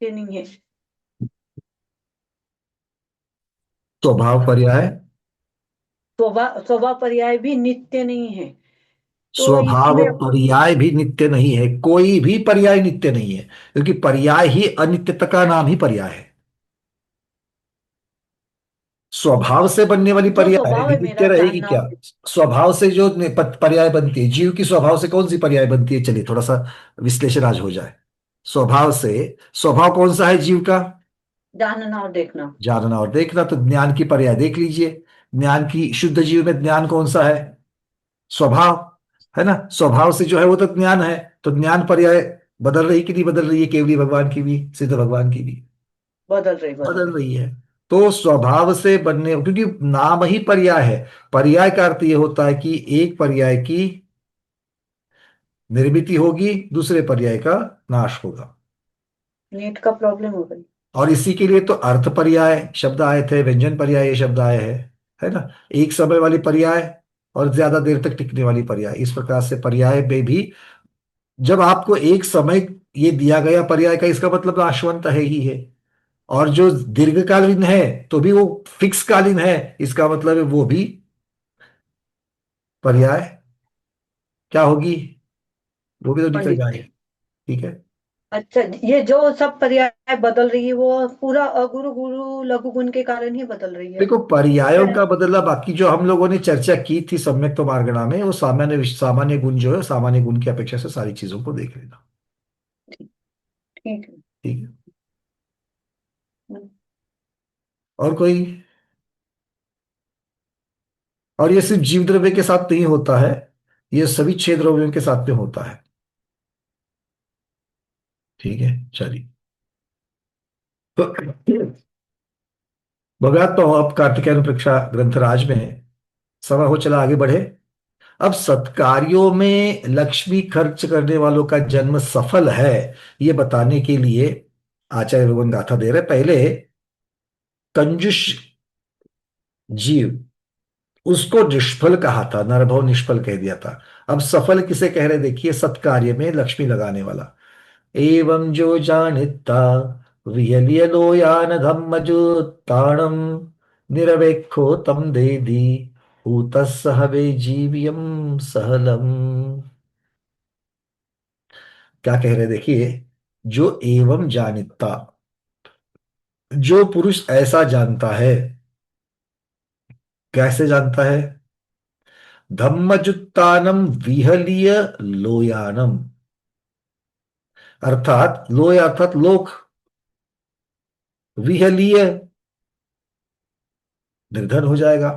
नित्य नहीं है। स्वभाव पर्याय। स्वभाव स्वभाव पर्याय भी नित्य नहीं है। तो स्वभाव इसमें पर्याय भी नित्य नहीं है, कोई भी पर्याय नित्य नहीं है, क्योंकि पर्याय ही अनित्यता का नाम ही पर्याय है। स्वभाव से बनने वाली जो पर्याय स्वभाव भी है नित्य मेरा रहेगी जानना। क्या? स्वभाव से जो पर्याय बनती है, जीव की स्वभाव से कौन सी पर्याय बनती है? चलिए थोड़ा सा विश्लेषण आज हो जाए। स्वभाव से, स्वभाव कौन सा है जीव का? जानना और देखना। जानना और देखना। तो ज्ञान की पर्याय देख लीजिए। ज्ञान की, शुद्ध जीव में ज्ञान कौन सा है? स्वभाव। है ना? स्वभाव से जो है वो तो ज्ञान है। तो ज्ञान पर्याय बदल रही कि नहीं बदल रही है? केवली भगवान की भी, सिद्ध भगवान की भी बदल रही, बदल बदल रही। रही है। तो स्वभाव से बनने, क्योंकि नाम ही पर्याय है। पर्याय का अर्थ ये होता है कि एक पर्याय की निर्मिति होगी, दूसरे पर्याय का नाश होगा। नेट का प्रॉब्लम हो गई। और इसी के लिए तो अर्थ पर्याय शब्द आए थे, व्यंजन पर्याय ये शब्द आए हैं। है ना? एक समय वाली पर्याय और ज्यादा देर तक टिकने वाली पर्याय, इस प्रकार से पर्याय में भी जब आपको एक समय ये दिया गया पर्याय का, इसका मतलब नाशवंत है ही है। और जो दीर्घकालीन है तो भी वो फिक्स कालीन है, इसका मतलब है वो भी पर्याय क्या होगी? वो भी तो निकल पंडित। जाएगा। ठीक है। अच्छा, ये जो सब पर्याय बदल रही है वो पूरा अगुरु गुरु लघु गुण के कारण ही बदल रही है। देखो, पर्यायों क्या? का बदला, बाकी जो हम लोगों ने चर्चा की थी सम्यक तो मार्गणा में, वो सामान्य सामान्य गुण जो है, सामान्य गुण की अपेक्षा से सारी चीजों को देख लेना। ठीक है। ठीक है। और कोई? और ये सिर्फ जीव द्रव्य के साथ नहीं होता है, ये सभी छह द्रव्यों के साथ में होता है। ठीक है, चलिए। तो भगवत तो अब कार्तिकेय परीक्षा ग्रंथराज में है। समय हो चला आगे बढ़े। अब सत्कार्यों में लक्ष्मी खर्च करने वालों का जन्म सफल है, ये बताने के लिए आचार्य भगवान गाथा दे रहे। पहले कंजूस जीव, उसको निष्फल कहा था, नरभव निष्फल कह दिया था। अब सफल किसे कह रहे? देखिए, सत्कार्य में लक्ष्मी लगाने वाला। एवं जो जानिता विहलियलो यान धम्मजो ताणम निरवेक्षो तम दे दी ऊतस्स हवे जीवियम सहलम। क्या कह रहे? देखिए, जो एवं जानिता, जो पुरुष ऐसा जानता है। कैसे जानता है? धम्मजुत्तानम विहलिय लोयानम, अर्थात लोय अर्थात लोक, विहलिय निर्धन हो जाएगा।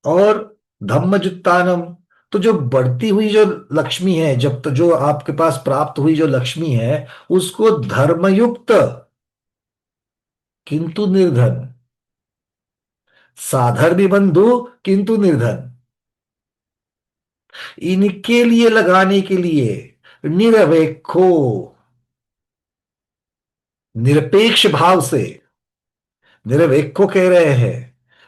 और धम्मजुत्तानम, तो जो बढ़ती हुई जो लक्ष्मी है, जब तो जो आपके पास प्राप्त हुई जो लक्ष्मी है, उसको धर्मयुक्त किंतु निर्धन, साधर्मी बंधु किंतु निर्धन, इनके लिए लगाने के लिए निरपेक्षो, निरपेक्ष भाव से, निरपेक्षो कह रहे हैं।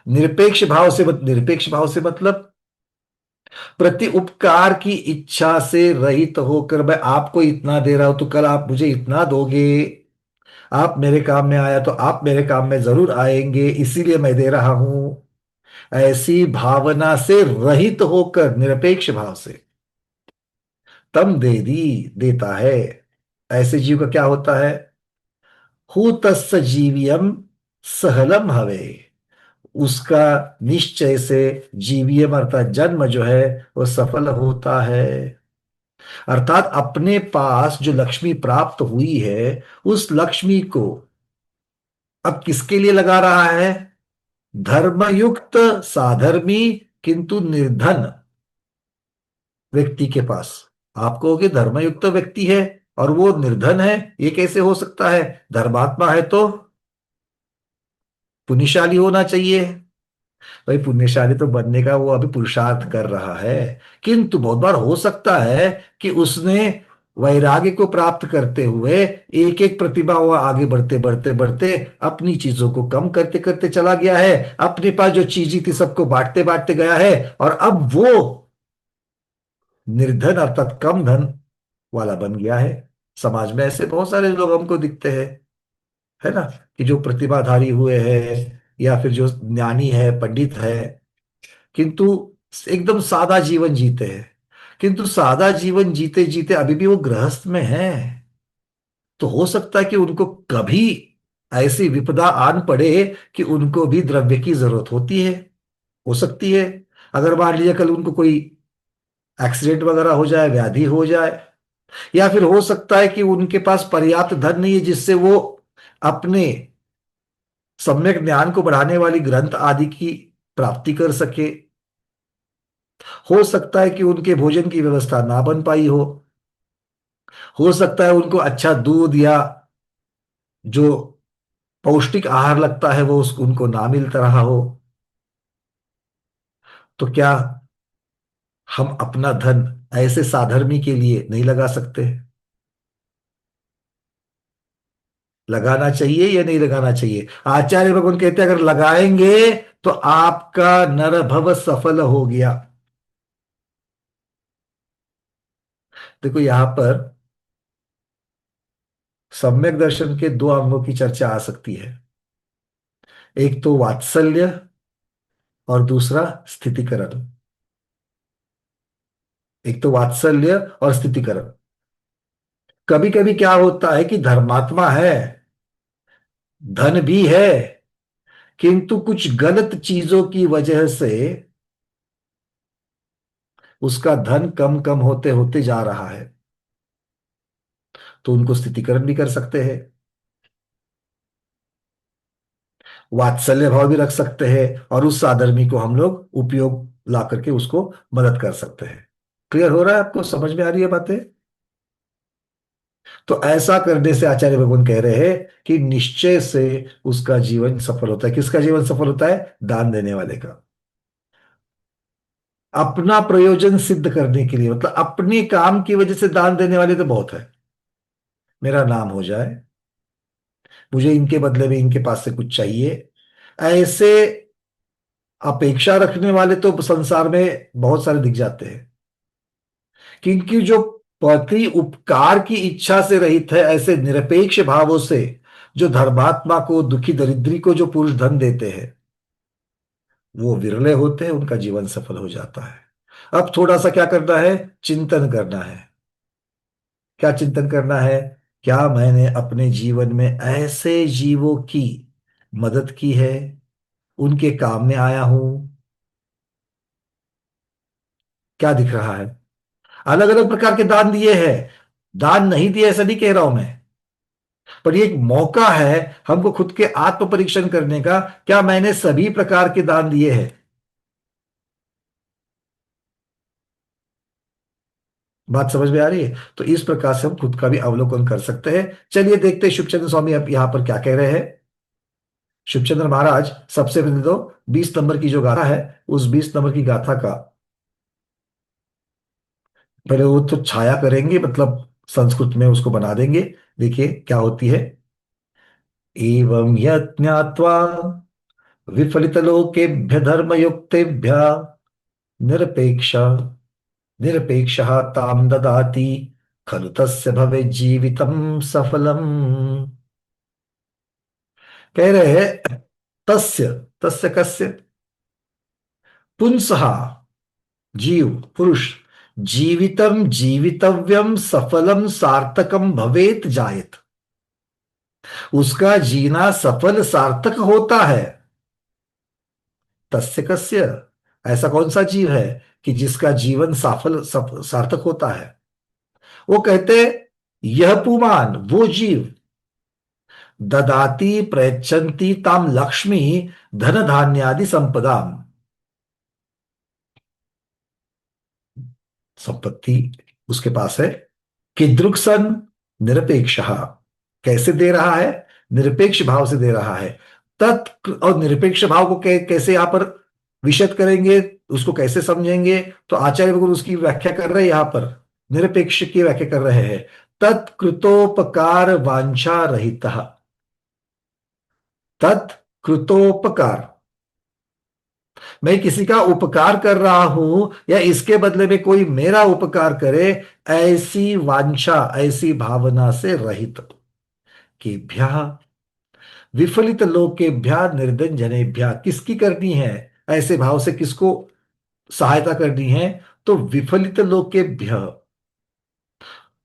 निरपेक्ष भाव से निरपेक्ष भाव से मतलब प्रति उपकार की इच्छा से रहित होकर, मैं आपको इतना दे रहा हूं तो कल आप मुझे इतना दोगे। आप मेरे काम में आया तो आप मेरे काम में जरूर आएंगे, इसीलिए मैं दे रहा हूं। ऐसी भावना से रहित होकर, निरपेक्ष भाव से तम दे दी, देता है। ऐसे जीव का क्या होता है? हु तस्स जीवियम सहलम हवे, उसका निश्चय से जीवियम अर्थात जन्म जो है वो सफल होता है। अर्थात अपने पास जो लक्ष्मी प्राप्त हुई है, उस लक्ष्मी को अब किसके लिए लगा रहा है? धर्मयुक्त, साधर्मी किंतु निर्धन व्यक्ति के पास। आप कहोगे धर्मयुक्त व्यक्ति है और वो निर्धन है, ये कैसे हो सकता है? धर्मात्मा है तो पुण्यशाली होना चाहिए। भाई, पुण्यशाली तो बनने का वो अभी पुरुषार्थ कर रहा है। किंतु बहुत बार हो सकता है कि उसने वैराग्य को प्राप्त करते हुए एक एक प्रतिभा हुआ आगे बढ़ते बढ़ते बढ़ते अपनी चीजों को कम करते करते चला गया है। अपने पास जो चीजें थी सबको बांटते बांटते गया है, और अब वो निर्धन अर्थात कम धन वाला बन गया है। समाज में ऐसे बहुत सारे लोग हमको दिखते हैं, है ना, कि जो प्रतिभाधारी हुए हैं या फिर जो ज्ञानी है, पंडित है, किंतु एकदम सादा जीवन जीते हैं। किंतु सादा जीवन जीते जीते अभी भी वो गृहस्थ में है। तो हो सकता है कि उनको कभी ऐसी विपदा आन पड़े कि उनको भी द्रव्य की जरूरत होती है, हो सकती है। अगर मान लीजिए कल उनको कोई एक्सीडेंट वगैरह हो जाए, व्याधि हो जाए, या फिर हो सकता है कि उनके पास पर्याप्त धन नहीं है जिससे वो अपने सम्यक ज्ञान को बढ़ाने वाली ग्रंथ आदि की प्राप्ति कर सके। हो सकता है कि उनके भोजन की व्यवस्था ना बन पाई हो सकता है उनको अच्छा दूध या जो पौष्टिक आहार लगता है वो उनको ना मिलता रहा हो। तो क्या हम अपना धन ऐसे साधर्मी के लिए नहीं लगा सकते? लगाना चाहिए या नहीं लगाना चाहिए? आचार्य भगवान कहते हैं अगर लगाएंगे तो आपका नरभव सफल हो गया। देखो यहां पर सम्यक दर्शन के दो अंगों की चर्चा आ सकती है। एक तो वात्सल्य और दूसरा स्थितिकरण। एक तो वात्सल्य और स्थितिकरण। कभी कभी क्या होता है कि धर्मात्मा है, धन भी है, किंतु कुछ गलत चीजों की वजह से उसका धन कम कम होते होते जा रहा है। तो उनको स्थितिकरण भी कर सकते हैं, वात्सल्य भाव भी रख सकते हैं, और उस साधर्मी को हम लोग उपयोग ला करके उसको मदद कर सकते हैं। क्लियर हो रहा है आपको? समझ में आ रही है बातें? तो ऐसा करने से आचार्य भगवान कह रहे हैं कि निश्चय से उसका जीवन सफल होता है। किसका जीवन सफल होता है? दान देने वाले का। अपना प्रयोजन सिद्ध करने के लिए, मतलब अपने काम की वजह से दान देने वाले तो बहुत है। मेरा नाम हो जाए, मुझे इनके बदले में इनके पास से कुछ चाहिए, ऐसे अपेक्षा रखने वाले तो संसार में बहुत सारे दिख जाते हैं। क्योंकि जो पति उपकार की इच्छा से रहित है, ऐसे निरपेक्ष भावों से जो धर्मात्मा को, दुखी दरिद्री को जो पुरुष धन देते हैं, वो विरले होते हैं, उनका जीवन सफल हो जाता है। अब थोड़ा सा क्या करना है? चिंतन करना है। क्या चिंतन करना है? क्या मैंने अपने जीवन में ऐसे जीवों की मदद की है, उनके काम में आया हूं? क्या दिख रहा है? अलग अलग प्रकार के दान दिए हैं, दान नहीं दिए ऐसा नहीं कह रहा हूं मैं, पर ये एक मौका है हमको खुद के आत्म परीक्षण करने का। क्या मैंने सभी प्रकार के दान दिए हैं? बात समझ में आ रही है? तो इस प्रकार से हम खुद का भी अवलोकन कर सकते हैं। चलिए देखते हैं शिवचंद्र स्वामी अब यहां पर क्या कह रहे हैं। शिवचंद्र महाराज सबसे पहले तो 20 नंबर की जो गाथा है, उस 20 नंबर की गाथा का पहले वो तो छाया करेंगे, मतलब संस्कृत में उसको बना देंगे। देखिए क्या होती है। एवं यज्ञात्वा विफलितलोकेभ्य धर्मयुक्तेभ्य निरपेक्ष निरपेक्षः तां ददाति खलु तस्य भवेत् जीवितं सफलम्। कह रहे हैं तस्य, तस्य कस्य? पुंसः, जीव, पुरुष, जीवितम जीवितव्यम सफलम सार्थकम भवेत जायत। उसका जीना सफल सार्थक होता है। तस्य कस्य? ऐसा कौन सा जीव है कि जिसका जीवन सार्थक होता है? वो कहते यह पुमान, वो जीव, ददाती प्रयच्छन्ति ताम लक्ष्मी धन धान्यादि संपदाम, संपत्ति उसके पास है। किदृक् सन निरपेक्ष, कैसे दे रहा है? निरपेक्ष भाव से दे रहा है। तत् और निरपेक्ष भाव को कैसे यहां पर विशद करेंगे, उसको कैसे समझेंगे? तो आचार्य भगवान उसकी व्याख्या कर रहे हैं यहां पर, निरपेक्ष की व्याख्या कर रहे हैं। तत्कृतोपकार वांछा रहित, तत्कृतोपकार, मैं किसी का उपकार कर रहा हूं या इसके बदले में कोई मेरा उपकार करे, ऐसी वांछा, ऐसी भावना से रहित। केभ्य विफलित लोकेभ्य निर्धन जनेभ्य, किसकी करनी है? ऐसे भाव से किसको सहायता करनी है? तो विफलित लोकेभ्य।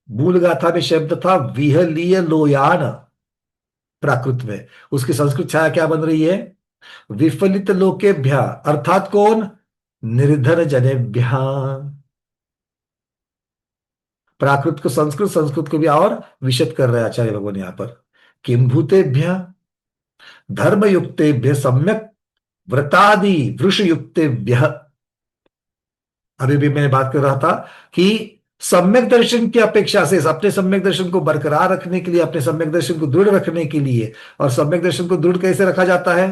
मूल गाथा में शब्द था विहलीय लोयान, प्राकृत में। उसकी संस्कृत छाया क्या बन रही है? विफलित लोकेभ्य, अर्थात कौन? निर्धन जनेभ्य। प्राकृत को संस्कृत, संस्कृत को भी और विशद कर रहे हैं आचार्य भगवान यहां पर। किंभूतेभ्य धर्मयुक्तेभ्य सम्यक व्रतादि वृषयुक्तेभ्य। अभी भी मैंने बात कर रहा था कि सम्यक दर्शन की अपेक्षा से, अपने सम्यक दर्शन को बरकरार रखने के लिए, अपने सम्यक दर्शन को दृढ़ रखने के लिए, और सम्यक दर्शन को दृढ़ कैसे रखा जाता है?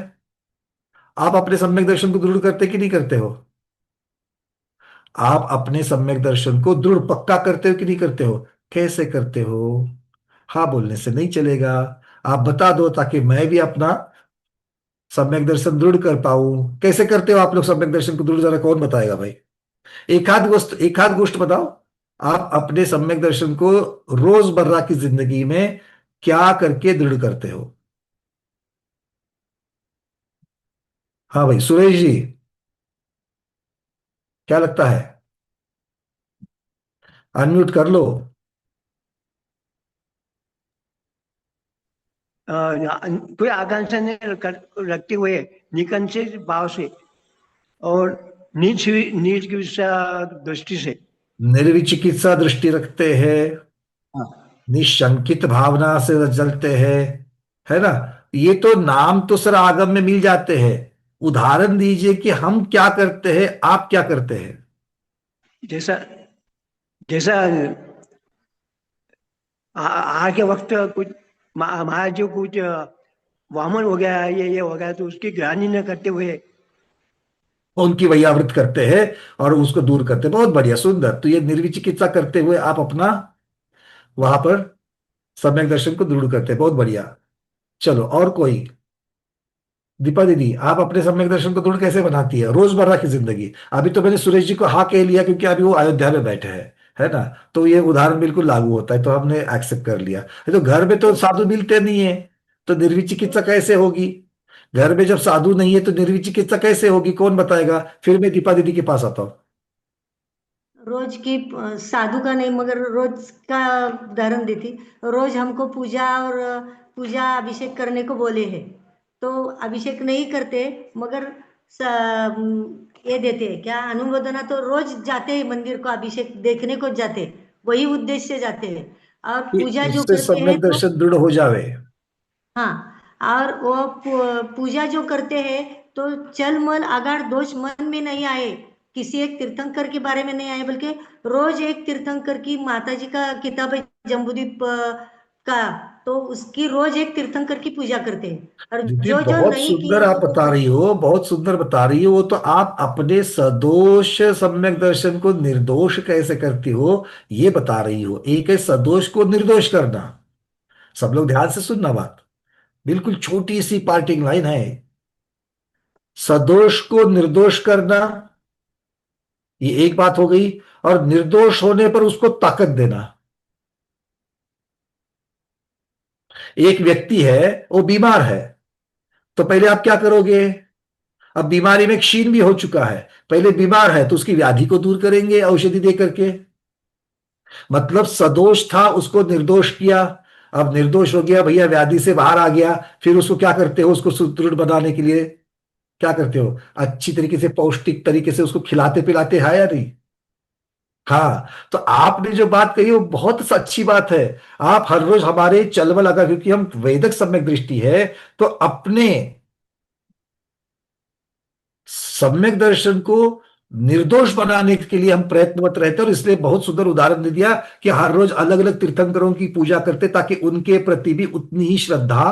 आप अपने सम्यक दर्शन को दृढ़ करते कि नहीं करते हो? आप अपने सम्यक दर्शन को दृढ़ पक्का करते हो कि नहीं करते हो? कैसे करते हो? हाँ बोलने से नहीं चलेगा, आप बता दो ताकि मैं भी अपना सम्यक दर्शन दृढ़ कर पाऊं। कैसे करते हो आप लोग सम्यक दर्शन को दृढ़? जरा कौन बताएगा भाई? एक आध गोष्ट बताओ। आप अपने सम्यक दर्शन को रोजमर्रा की जिंदगी में क्या करके दृढ़ करते हो? हाँ भाई सुरेश जी, क्या लगता है? अनम्यूट कर लो। कोई आकांक्षा नहीं रखते हुए निकंसित भाव से और नीच की दृष्टि से। निर्विचिकित्सा दृष्टि रखते हैं, हाँ। निशंकित भावना से जलते हैं, है ना? ये तो नाम तो सर आगम में मिल जाते हैं। उदाहरण दीजिए कि हम क्या करते हैं, आप क्या करते हैं? जैसा जैसा आहार के वक्त कुछ हमारा जो कुछ वामन हो गया, ये हो गया, तो उसकी ग्लानि न करते हुए उनकी वैयावृत करते हैं और उसको दूर करते हैं। बहुत बढ़िया, सुंदर। तो ये निर्विचिकित्सा करते हुए आप अपना वहां पर सम्यक दर्शन को दृढ़ करते हैं। बहुत बढ़िया। चलो और कोई? दीपा दीदी, आप अपने सम्यक दर्शन को दृढ़ कैसे बनाती है रोजमर्रा की जिंदगी? अभी तो मैंने सुरेश जी को हाँ कह लिया क्योंकि अभी वो अयोध्या में बैठे हैं, है ना? तो ये उदाहरण बिल्कुल लागू होता है, तो हमने एक्सेप्ट कर लिया। तो घर में तो साधु मिलते नहीं है, तो निर्विचिकित्सा कैसे होगी? घर में जब साधु नहीं है तो निर्विचिकित्सा कैसे होगी? कौन बताएगा? फिर मैं दीपा दीदी के पास आता हूँ। रोज की साधु का नहीं मगर रोज का उदाहरण देती। रोज हमको पूजा और पूजा अभिषेक करने को बोले हैं, तो अभिषेक नहीं करते मगर ये देते हैं क्या, अनुमोदना तो रोज जाते हैं मंदिर को, अभिषेक देखने को जाते हैं, वही उद्देश्य से जाते हैं। और कि पूजा जो उससे करते हैं सम्यक तो दर्शन दृढ़ हो जावे। हाँ, और वो पूजा जो करते हैं तो चल मल अगाड़ दोष मन में नहीं आए, किसी एक तीर्थंकर के बारे में नहीं आए, बल्कि रोज एक तीर्थंकर की, माता जी का किताब है जम्बूदीप का, तो उसकी रोज एक तीर्थंकर की पूजा करते हैं। और दीदी जो जो बहुत नहीं सुंदर किए आप वो बता रही हो, बहुत सुंदर बता रही हो। वो तो आप अपने सदोष सम्यक दर्शन को निर्दोष कैसे करती हो ये बता रही हो। एक है सदोष को निर्दोष करना। सब लोग ध्यान से सुनना बात, बिल्कुल छोटी सी पार्टिंग लाइन है। सदोष को निर्दोष करना, ये एक बात हो गई। और निर्दोष होने पर उसको ताकत देना। एक व्यक्ति है, वो बीमार है, तो पहले आप क्या करोगे? अब बीमारी में क्षीण भी हो चुका है, पहले बीमार है तो उसकी व्याधि को दूर करेंगे औषधि दे करके। मतलब सदोष था, उसको निर्दोष किया। अब निर्दोष हो गया भैया, व्याधि से बाहर आ गया, फिर उसको क्या करते हो? उसको सुदृढ़ बनाने के लिए क्या करते हो? अच्छी तरीके से, पौष्टिक तरीके से उसको खिलाते पिलाते है या नहीं? हाँ। तो आपने जो बात कही वो बहुत अच्छी बात है। आप हर रोज हमारे चलबल, अगर क्योंकि हम वैदिक सम्यक दृष्टि है, तो अपने सम्यक दर्शन को निर्दोष बनाने के लिए हम प्रयत्नरत रहते हैं। और इसलिए बहुत सुंदर उदाहरण दे दिया कि हर रोज अलग अलग तीर्थंकरों की पूजा करते ताकि उनके प्रति भी उतनी ही श्रद्धा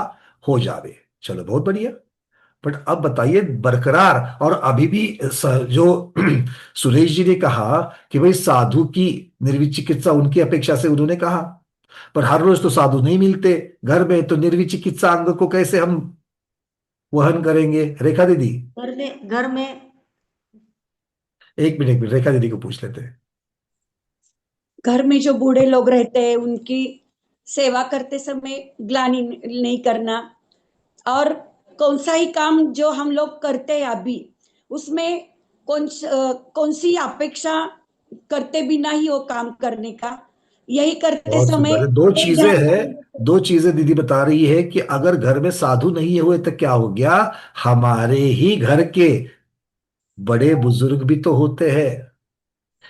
हो जावे। चलो बहुत बढ़िया। बट अब बताइए बरकरार, और अभी भी जो सुरेश जी ने कहा कि भाई साधु की निर्विचिकित्सा उनकी अपेक्षा से, उन्होंने कहा, पर हर रोज तो साधु नहीं मिलते घर में, तो निर्विचिकित्सा अंग को कैसे हम वहन करेंगे? रेखा दीदी। घर में एक मिनट रेखा दीदी को पूछ लेते हैं। घर में जो बूढ़े लोग रहते हैं उनकी सेवा करते समय ग्लानि नहीं करना, और कौन सा ही काम जो हम लोग करते हैं अभी उसमें कौन सी अपेक्षा करते बिना ही वो काम करने का, यही करते बहुत समय सुंदर है। दो चीजें दीदी बता रही है कि अगर घर में साधु नहीं हुए तो क्या हो गया, हमारे ही घर के बड़े बुजुर्ग भी तो होते हैं।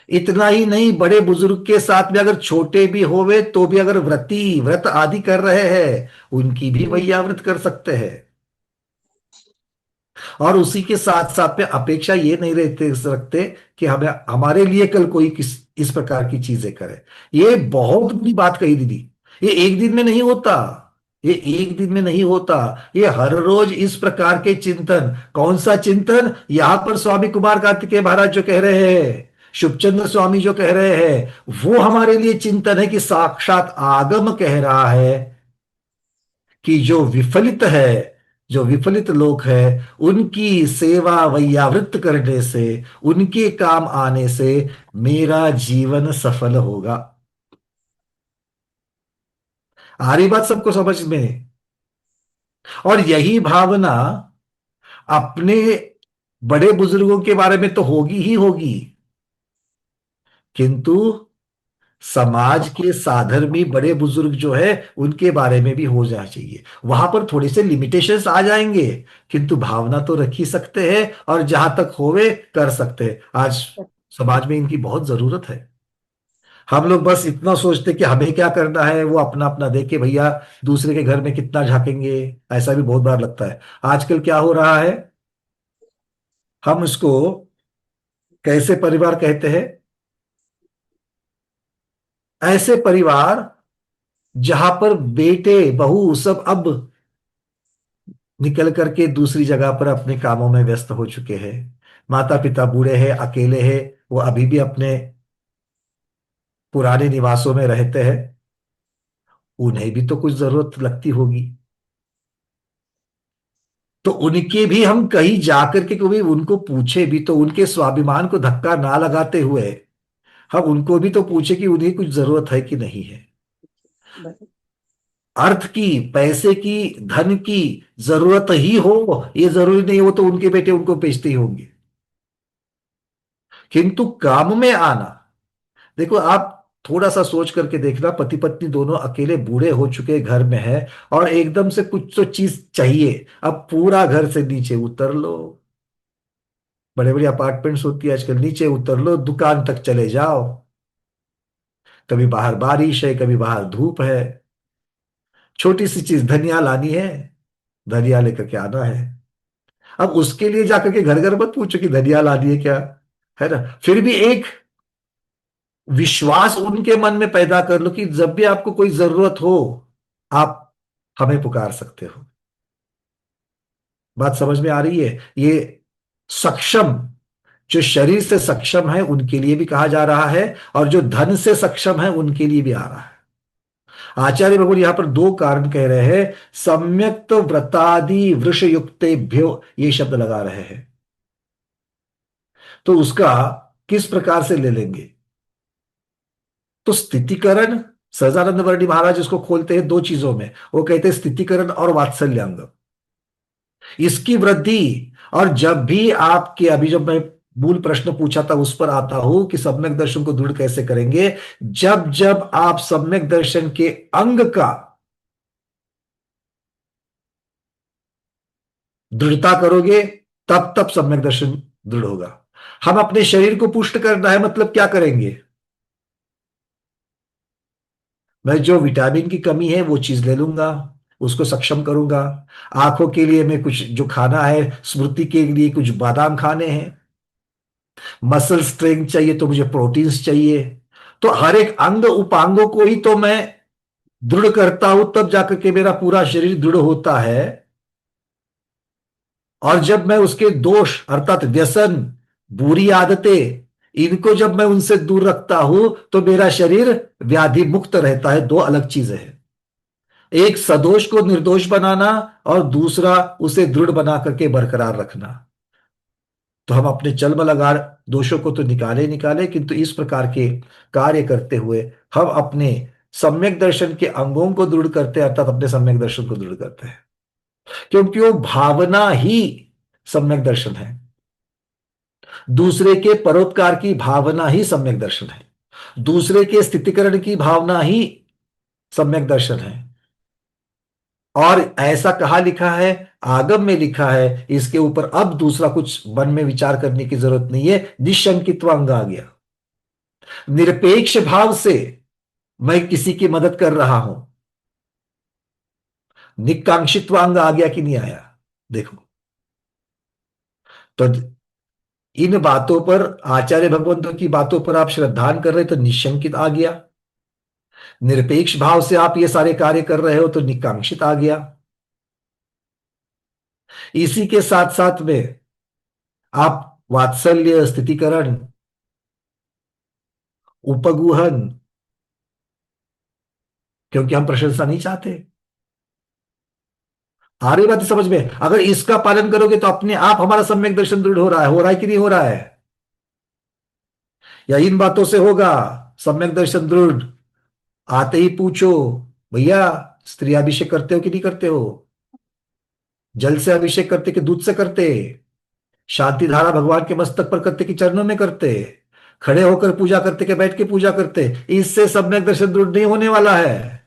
इतना ही नहीं, बड़े बुजुर्ग के साथ में अगर छोटे भी होवे तो भी अगर व्रत आदि कर रहे हैं, उनकी भी वैयावृत कर सकते हैं। और उसी के साथ साथ में अपेक्षा ये नहीं रखते कि हमें हमारे लिए कल कोई इस प्रकार की चीजें करे। ये बहुत बड़ी बात कही दीदी। ये एक दिन में नहीं होता, ये एक दिन में नहीं होता, ये हर रोज इस प्रकार के चिंतन। कौन सा चिंतन? यहां पर स्वामी कुमार कार्तिकेय महाराज जो कह रहे हैं, शुभचंद्र स्वामी जो कह रहे हैं, वो हमारे लिए चिंतन है कि साक्षात आगम कह रहा है कि जो विफलित लोग हैं उनकी सेवा वैयावृत्त करने से, उनके काम आने से मेरा जीवन सफल होगा। आ रही बात सबको समझ में? और यही भावना अपने बड़े बुजुर्गों के बारे में तो होगी ही होगी, किंतु समाज के साधर्मी बड़े बुजुर्ग जो है उनके बारे में भी हो जाना चाहिए। वहां पर थोड़े से लिमिटेशंस आ जाएंगे, किंतु भावना तो रख ही सकते हैं, और जहां तक होवे कर सकते हैं। आज समाज में इनकी बहुत जरूरत है। हम लोग बस इतना सोचते कि हमें क्या करना है, वो अपना अपना देखे भैया, दूसरे के घर में कितना झांकेंगे। ऐसा भी बहुत बार लगता है। आजकल क्या हो रहा है, हम इसको कैसे परिवार कहते हैं? ऐसे परिवार जहां पर बेटे बहू सब अब निकल करके दूसरी जगह पर अपने कामों में व्यस्त हो चुके हैं। माता पिता बूढ़े हैं, अकेले हैं, वो अभी भी अपने पुराने निवासों में रहते हैं। उन्हें भी तो कुछ जरूरत लगती होगी, तो उनके भी हम कहीं जाकर के कभी उनको पूछे भी तो, उनके स्वाभिमान को धक्का ना लगाते हुए हम उनको भी तो पूछे कि उन्हें कुछ जरूरत है कि नहीं है। अर्थ की, पैसे की, धन की जरूरत ही हो ये जरूरी नहीं हो तो उनके बेटे उनको बेचते ही होंगे, किंतु काम में आना। देखो आप थोड़ा सा सोच करके देखना, पति पत्नी दोनों अकेले बूढ़े हो चुके घर में है, और एकदम से कुछ तो चीज चाहिए, अब पूरा घर से नीचे उतर लो। बड़े बड़े अपार्टमेंट्स होती है आजकल, नीचे उतर लो, दुकान तक चले जाओ, कभी बाहर बारिश है, कभी बाहर धूप है, छोटी सी चीज धनिया लानी है, धनिया लेकर के आना है। अब उसके लिए जाकर के घर घर मत पूछो कि धनिया लानी है क्या, है ना। फिर भी एक विश्वास उनके मन में पैदा कर लो कि जब भी आपको कोई जरूरत हो आप हमें पुकार सकते हो। बात समझ में आ रही है? ये सक्षम, जो शरीर से सक्षम है उनके लिए भी कहा जा रहा है, और जो धन से सक्षम है उनके लिए भी आ रहा है। आचार्य भगवान यहां पर दो कारण कह रहे हैं, सम्यक्त व्रतादि वृष युक्तेभ्यो ये शब्द लगा रहे हैं। तो उसका किस प्रकार से ले लेंगे? तो स्थितिकरण, सहजानंद वर्णी महाराज इसको खोलते हैं दो चीजों में। वो कहते हैं स्थितिकरण और वात्सल्यांग, इसकी वृद्धि। और जब भी आपके, अभी जब मैं मूल प्रश्न पूछा था उस पर आता हूं कि सम्यक दर्शन को दृढ़ कैसे करेंगे, जब जब आप सम्यक दर्शन के अंग का दृढ़ता करोगे तब तब सम्यक दर्शन दृढ़ होगा। हम अपने शरीर को पुष्ट करना है, मतलब क्या करेंगे? मैं जो विटामिन की कमी है वो चीज ले लूंगा, उसको सक्षम करूंगा। आंखों के लिए मैं कुछ जो खाना है, स्मृति के लिए कुछ बादाम खाने हैं। मसल स्ट्रेंथ चाहिए तो मुझे प्रोटीन्स चाहिए। तो हर एक अंग उपांगों को ही तो मैं दृढ़ करता हूं, तब जाकर के मेरा पूरा शरीर दृढ़ होता है। और जब मैं उसके दोष अर्थात व्यसन, बुरी आदतें, इनको जब मैं उनसे दूर रखता हूं तो मेरा शरीर व्याधि मुक्त रहता है। दो अलग चीजें हैं, एक सदोष को निर्दोष बनाना और दूसरा उसे दृढ़ बना करके बरकरार रखना। तो हम अपने चलमलगार दोषों को तो निकाले निकाले, किंतु इस प्रकार के कार्य करते हुए हम अपने सम्यक दर्शन के अंगों को दृढ़ करते हैं, अर्थात अपने सम्यक दर्शन को दृढ़ करते हैं, क्योंकि वो भावना ही सम्यक दर्शन है। दूसरे के परोपकार की भावना ही सम्यक दर्शन है। दूसरे के स्थितिकरण की भावना ही सम्यक दर्शन है। और ऐसा कहा लिखा है, आगम में लिखा है, इसके ऊपर अब दूसरा कुछ मन में विचार करने की जरूरत नहीं है। निशंकित्व अंग आ गया। निरपेक्ष भाव से मैं किसी की मदद कर रहा हूं, निकांक्षित्व अंग आ गया कि नहीं आया? देखो, तो इन बातों पर, आचार्य भगवंतों की बातों पर आप श्रद्धान कर रहे तो निशंकित आ गया। निरपेक्ष भाव से आप ये सारे कार्य कर रहे हो तो निकांक्षित आ गया। इसी के साथ साथ में आप वात्सल्य, स्थितिकरण, उपगुहन, क्योंकि हम प्रशंसा नहीं चाहते। आ रही बात है समझ में? अगर इसका पालन करोगे तो अपने आप हमारा सम्यक दर्शन दृढ़ हो रहा है कि नहीं हो रहा है? या इन बातों से होगा सम्यक दर्शन दृढ़? आते ही पूछो, भैया स्त्री अभिषेक करते हो कि नहीं करते हो? जल से अभिषेक करते कि दूध से करते? शांति धारा भगवान के मस्तक पर करते कि चरणों में करते? खड़े होकर पूजा करते कि बैठ के पूजा करते? इससे सम्यक दर्शन दृढ़ नहीं होने वाला है।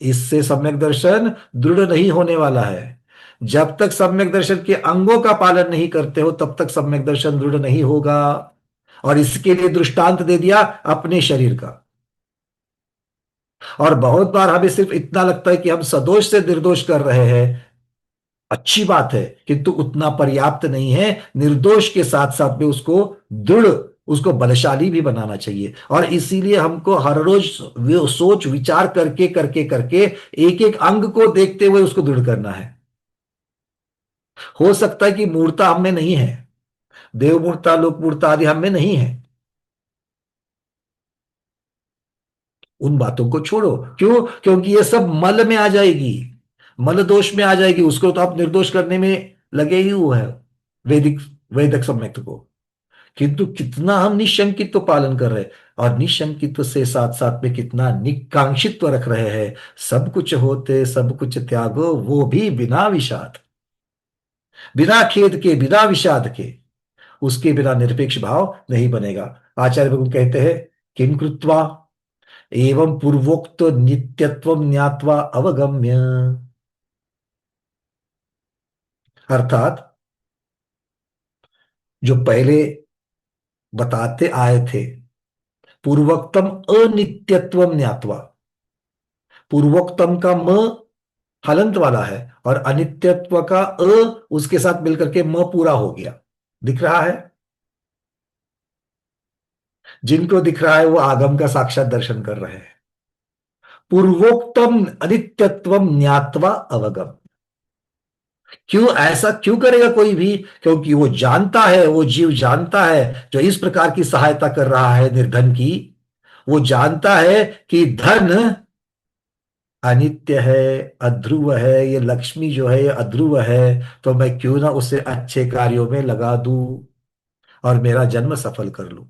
इससे सम्यक दर्शन दृढ़ नहीं होने वाला है। जब तक सम्यक दर्शन के अंगों का पालन नहीं करते हो तब तक सम्यक दर्शन दृढ़ नहीं होगा। और इसके लिए दृष्टांत दे दिया अपने शरीर का। और बहुत बार हमें सिर्फ इतना लगता है कि हम सदोष से निर्दोष कर रहे हैं। अच्छी बात है, किंतु उतना पर्याप्त नहीं है। निर्दोष के साथ साथ में उसको दृढ़, उसको बलशाली भी बनाना चाहिए। और इसीलिए हमको हर रोज सोच विचार करके करके करके एक एक अंग को देखते हुए उसको दृढ़ करना है। हो सकता है कि मूर्ता हम में नहीं है, देव मूर्ता, लोक मूर्ता आदि हम में नहीं है। उन बातों को छोड़ो। क्यों? क्योंकि ये सब मल में आ जाएगी, मल दोष में आ जाएगी। उसको तो आप निर्दोष करने में लगे ही हुए हैं, वैदिक वैदिक सम्यक को। किंतु कितना हम निशंकित्व पालन कर रहे हैं, और निशंकित्व से साथ साथ में कितना निकांक्षित्व रख रहे हैं। सब कुछ होते सब कुछ त्यागो, वो भी बिना विषाद, बिना खेद के, बिना विषाद के। उसके बिना निरपेक्ष भाव नहीं बनेगा। आचार्य भगवान कहते हैं, किम कृत्वा एवं पूर्वोक्त नित्यत्व ज्ञात्वा अवगम्य। अर्थात जो पहले बताते आए थे, पूर्वोक्तम अनित्यत्व ज्ञात्वा। पूर्वोक्तम का म हलंत वाला है, और अनित्यत्व का उसके साथ मिलकर के म पूरा हो गया। दिख रहा है? जिनको दिख रहा है वो आगम का साक्षात दर्शन कर रहे हैं। पूर्वोक्तम अनित्यत्व ज्ञात्वा अवगम। क्यों ऐसा क्यों करेगा कोई भी? क्योंकि वो जानता है, वो जीव जानता है जो इस प्रकार की सहायता कर रहा है निर्धन की, वो जानता है कि धन अनित्य है, अध्रुव है। ये लक्ष्मी जो है ये अध्रुव है, तो मैं क्यों ना उसे अच्छे कार्यों में लगा दूं और मेरा जन्म सफल कर लूं।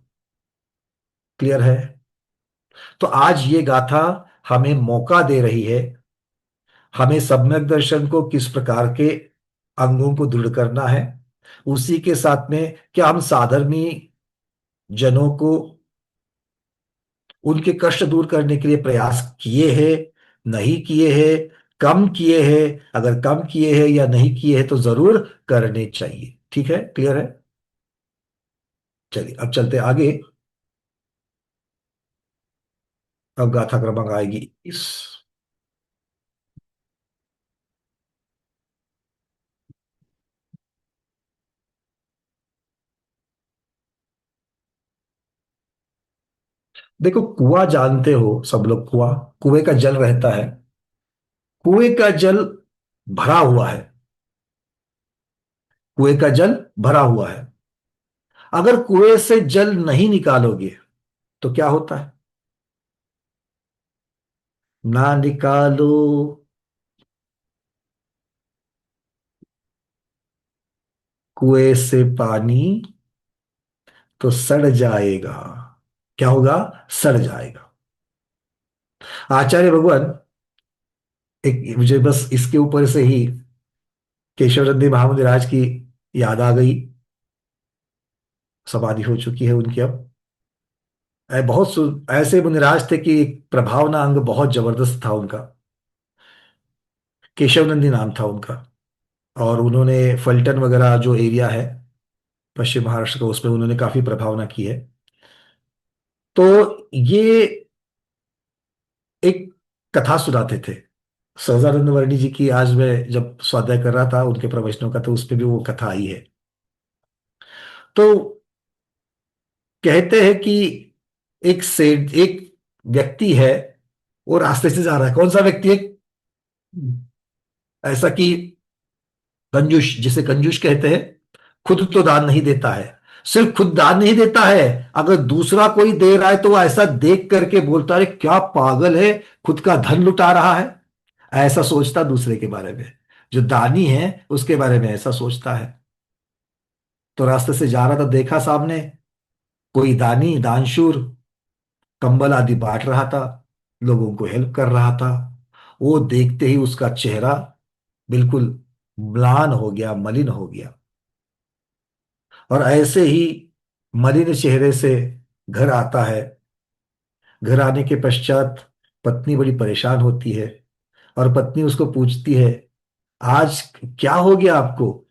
क्लियर है? तो आज ये गाथा हमें मौका दे रही है, हमें सम्यक दर्शन को किस प्रकार के अंगों को दृढ़ करना है। उसी के साथ में क्या हम साधर्मी जनों को उनके कष्ट दूर करने के लिए प्रयास किए हैं, नहीं किए हैं, कम किए हैं? अगर कम किए हैं या नहीं किए हैं तो जरूर करने चाहिए। ठीक है? क्लियर है? चलिए अब चलते आगे। अब गाथा क्रमांक आएगी इस। देखो, कुआं जानते हो सब लोग, कुआं, कुएं का जल रहता है। कुएं का जल भरा हुआ है, कुएं का जल भरा हुआ है। अगर कुएं से जल नहीं निकालोगे तो क्या होता है? ना निकालो कुएं से पानी तो सड़ जाएगा। क्या होगा? सड़ जाएगा। आचार्य भगवान, एक मुझे बस इसके ऊपर से ही केशवचंद्र महामुनि राज की याद आ गई। समाधि हो चुकी है उनकी अब। ऐसे मुनिराज थे कि प्रभावना अंग बहुत जबरदस्त था उनका। केशव नंदी नाम था उनका। और उन्होंने फलटन वगैरह जो एरिया है पश्चिम महाराष्ट्र का, उसमें उन्होंने काफी प्रभावना की है। तो ये एक कथा सुनाते थे सहजानंद वर्णी जी की। आज मैं जब स्वाध्याय कर रहा था उनके प्रवचनों का, तो उसमें भी वो कथा आई है। तो कहते हैं कि एक व्यक्ति है, वो रास्ते से जा रहा है। कौन सा व्यक्ति है? ऐसा कि कंजूस, जिसे कंजूस कहते हैं, खुद तो दान नहीं देता है। सिर्फ खुद दान नहीं देता है, अगर दूसरा कोई दे रहा है तो वो ऐसा देख करके बोलता है क्या पागल है, खुद का धन लुटा रहा है। ऐसा सोचता दूसरे के बारे में। जो दानी है उसके बारे में ऐसा सोचता है। तो रास्ते से जा रहा था, देखा सामने कोई दानी दानशूर कंबल आदि बांट रहा था, लोगों को हेल्प कर रहा था। वो देखते ही उसका चेहरा बिल्कुल म्लान हो गया, मलिन हो गया। और ऐसे ही मलिन चेहरे से घर आता है। घर आने के पश्चात पत्नी बड़ी परेशान होती है। और पत्नी उसको पूछती है, आज क्या हो गया आपको?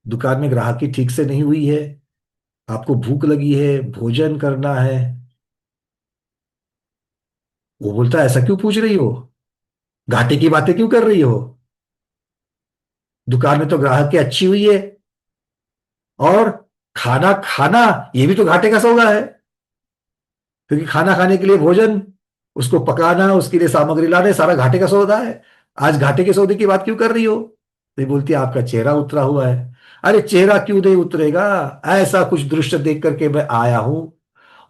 दुकान में ग्राहकी ठीक से नहीं हुई है, आपको भूख लगी है, भोजन करना है। वो बोलता है, ऐसा क्यों पूछ रही हो? घाटे की बातें क्यों कर रही हो? दुकान में तो ग्राहकी अच्छी हुई है। और खाना खाना, ये भी तो घाटे का सौदा है। क्योंकि खाना खाने के लिए भोजन, उसको पकाना, उसके लिए सामग्री लाना, सारा घाटे का सौदा है। आज घाटे के सौदे की बात क्यों कर रही हो? तो ये बोलती है, आपका चेहरा उतरा हुआ है। अरे चेहरा क्यों नहीं उतरेगा, ऐसा कुछ दृश्य देख करके मैं आया हूं।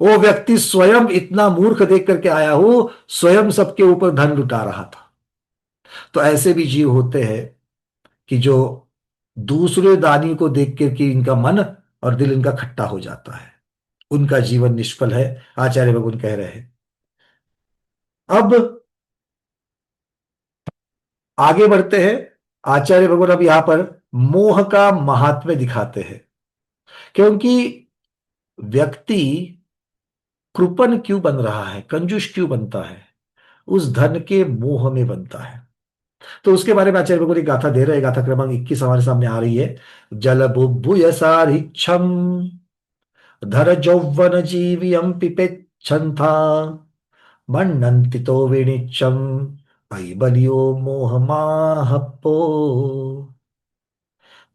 वो व्यक्ति स्वयं इतना मूर्ख देख करके आया हूं, स्वयं सबके ऊपर धन लुटा रहा था। तो ऐसे भी जीव होते हैं कि जो दूसरे दानी को देख करके इनका मन और दिल इनका खट्टा हो जाता है, उनका जीवन निष्फल है, आचार्य भगवान कह रहे हैं। अब आगे बढ़ते हैं। आचार्य भगवान अब यहां पर मोह का महात्म्य दिखाते हैं। क्योंकि व्यक्ति कृपण क्यों बन रहा है, कंजूस क्यों बनता है? उस धन के मोह में बनता है। तो उसके बारे में आचार्य भगवान एक गाथा दे रहे हैं। गाथा क्रमांक 21 हमारे सामने आ रही है। जल बुभुय सारिच्छम धर जौवन जीवियम पिपेच्छन्था मन्नन्ति तो विनिच्चम अयि बलियो मोहमाहप्पो।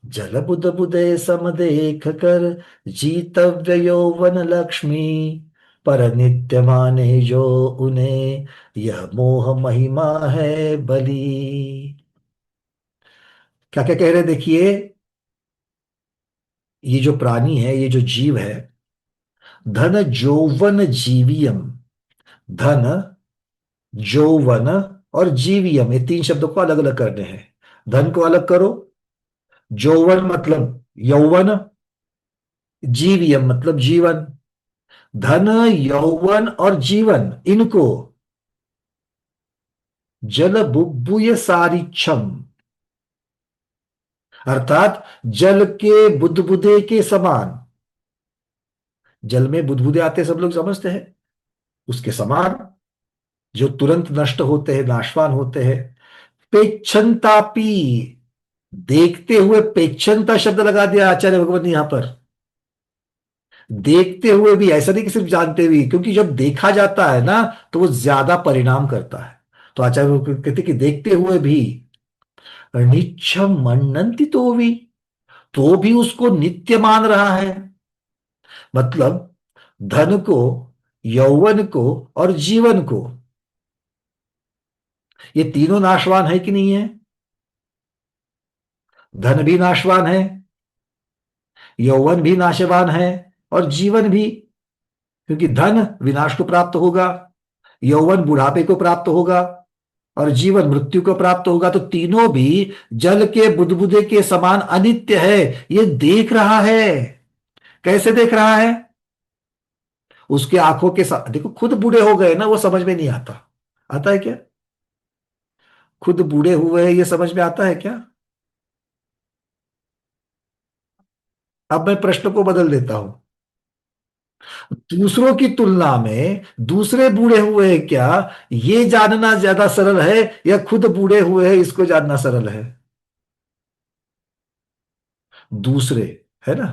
जल बुद बुदे सम देख कर जीतव्य यौवन लक्ष्मी पर नित्य माने जो उन्हें यह मोह महिमा है बली। क्या क्या कह रहे हैं देखिए। ये जो प्राणी है, ये जो जीव है, धन जौवन जीवियम, धन जौवन और जीवियम, ये तीन शब्दों को अलग अलग करने हैं। धन को अलग करो, जौवन मतलब यौवन, जीवियम मतलब जीवन। धन, यौवन और जीवन, इनको जल बुब्बुय सारिच्छम, अर्थात जल के बुदबुदे के समान। जल में बुदबुदे आते सब लोग समझते हैं, उसके समान, जो तुरंत नष्ट होते हैं, नाशवान होते हैं। पेच्छनतापी, देखते हुए, पेच्छनता शब्द लगा दिया आचार्य भगवत ने यहां पर। देखते हुए भी, ऐसा नहीं कि सिर्फ जानते हुए, क्योंकि जब देखा जाता है ना तो वो ज्यादा परिणाम करता है। तो आचार्य भगवत कहते कि देखते हुए भी निच्छम मन्नंति तो भी उसको नित्य मान रहा है। मतलब धन को, यौवन को और जीवन को, ये तीनों नाशवान है कि नहीं है? धन भी नाशवान है, यौवन भी नाशवान है और जीवन भी। क्योंकि धन विनाश को प्राप्त होगा, यौवन बुढ़ापे को प्राप्त होगा, और जीवन मृत्यु को प्राप्त होगा, तो तीनों भी जल के बुदबुदे के समान अनित्य है। ये देख रहा है। कैसे देख रहा है? उसके आंखों के साथ देखो, खुद बूढ़े हो गए ना, वो समझ में नहीं आता। आता है क्या? खुद बूढ़े हुए हैं, ये समझ में आता है क्या? अब मैं प्रश्न को बदल देता हूं। दूसरों की तुलना में दूसरे बूढ़े हुए हैं क्या, ये जानना ज्यादा सरल है, या खुद बूढ़े हुए हैं इसको जानना सरल है? दूसरे, है ना।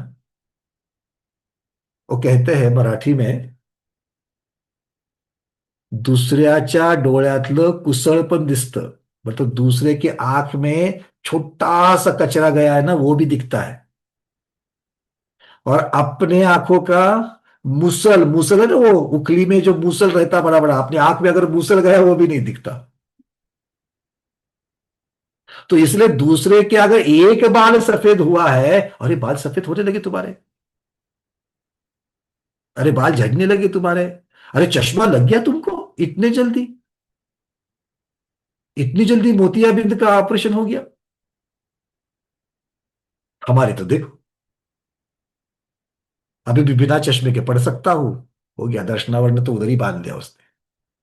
वो कहते हैं मराठी में, दुसऱ्याच्या डोळ्यातलं कुसळ पण दिसतं। मतलब दूसरे के आंख में छोटा सा कचरा गया है ना, वो भी दिखता है। और अपने आंखों का मूसल, मूसल है ना, वो उखली में जो मूसल रहता बड़ा बड़ा, अपनी आंख में अगर मूसल गया वो भी नहीं दिखता। तो इसलिए दूसरे के अगर एक बाल सफेद हुआ है, अरे बाल सफेद होने लगे तुम्हारे, अरे बाल झड़ने लगे तुम्हारे, अरे चश्मा लग गया तुमको इतने जल्दी, इतनी जल्दी मोतियाबिंद का ऑपरेशन हो गया। हमारे तो देखो, अभी भी बिना चश्मे के पढ़ सकता हूं। हो गया, दर्शनावर्ण तो उधर ही बांध दिया उसने।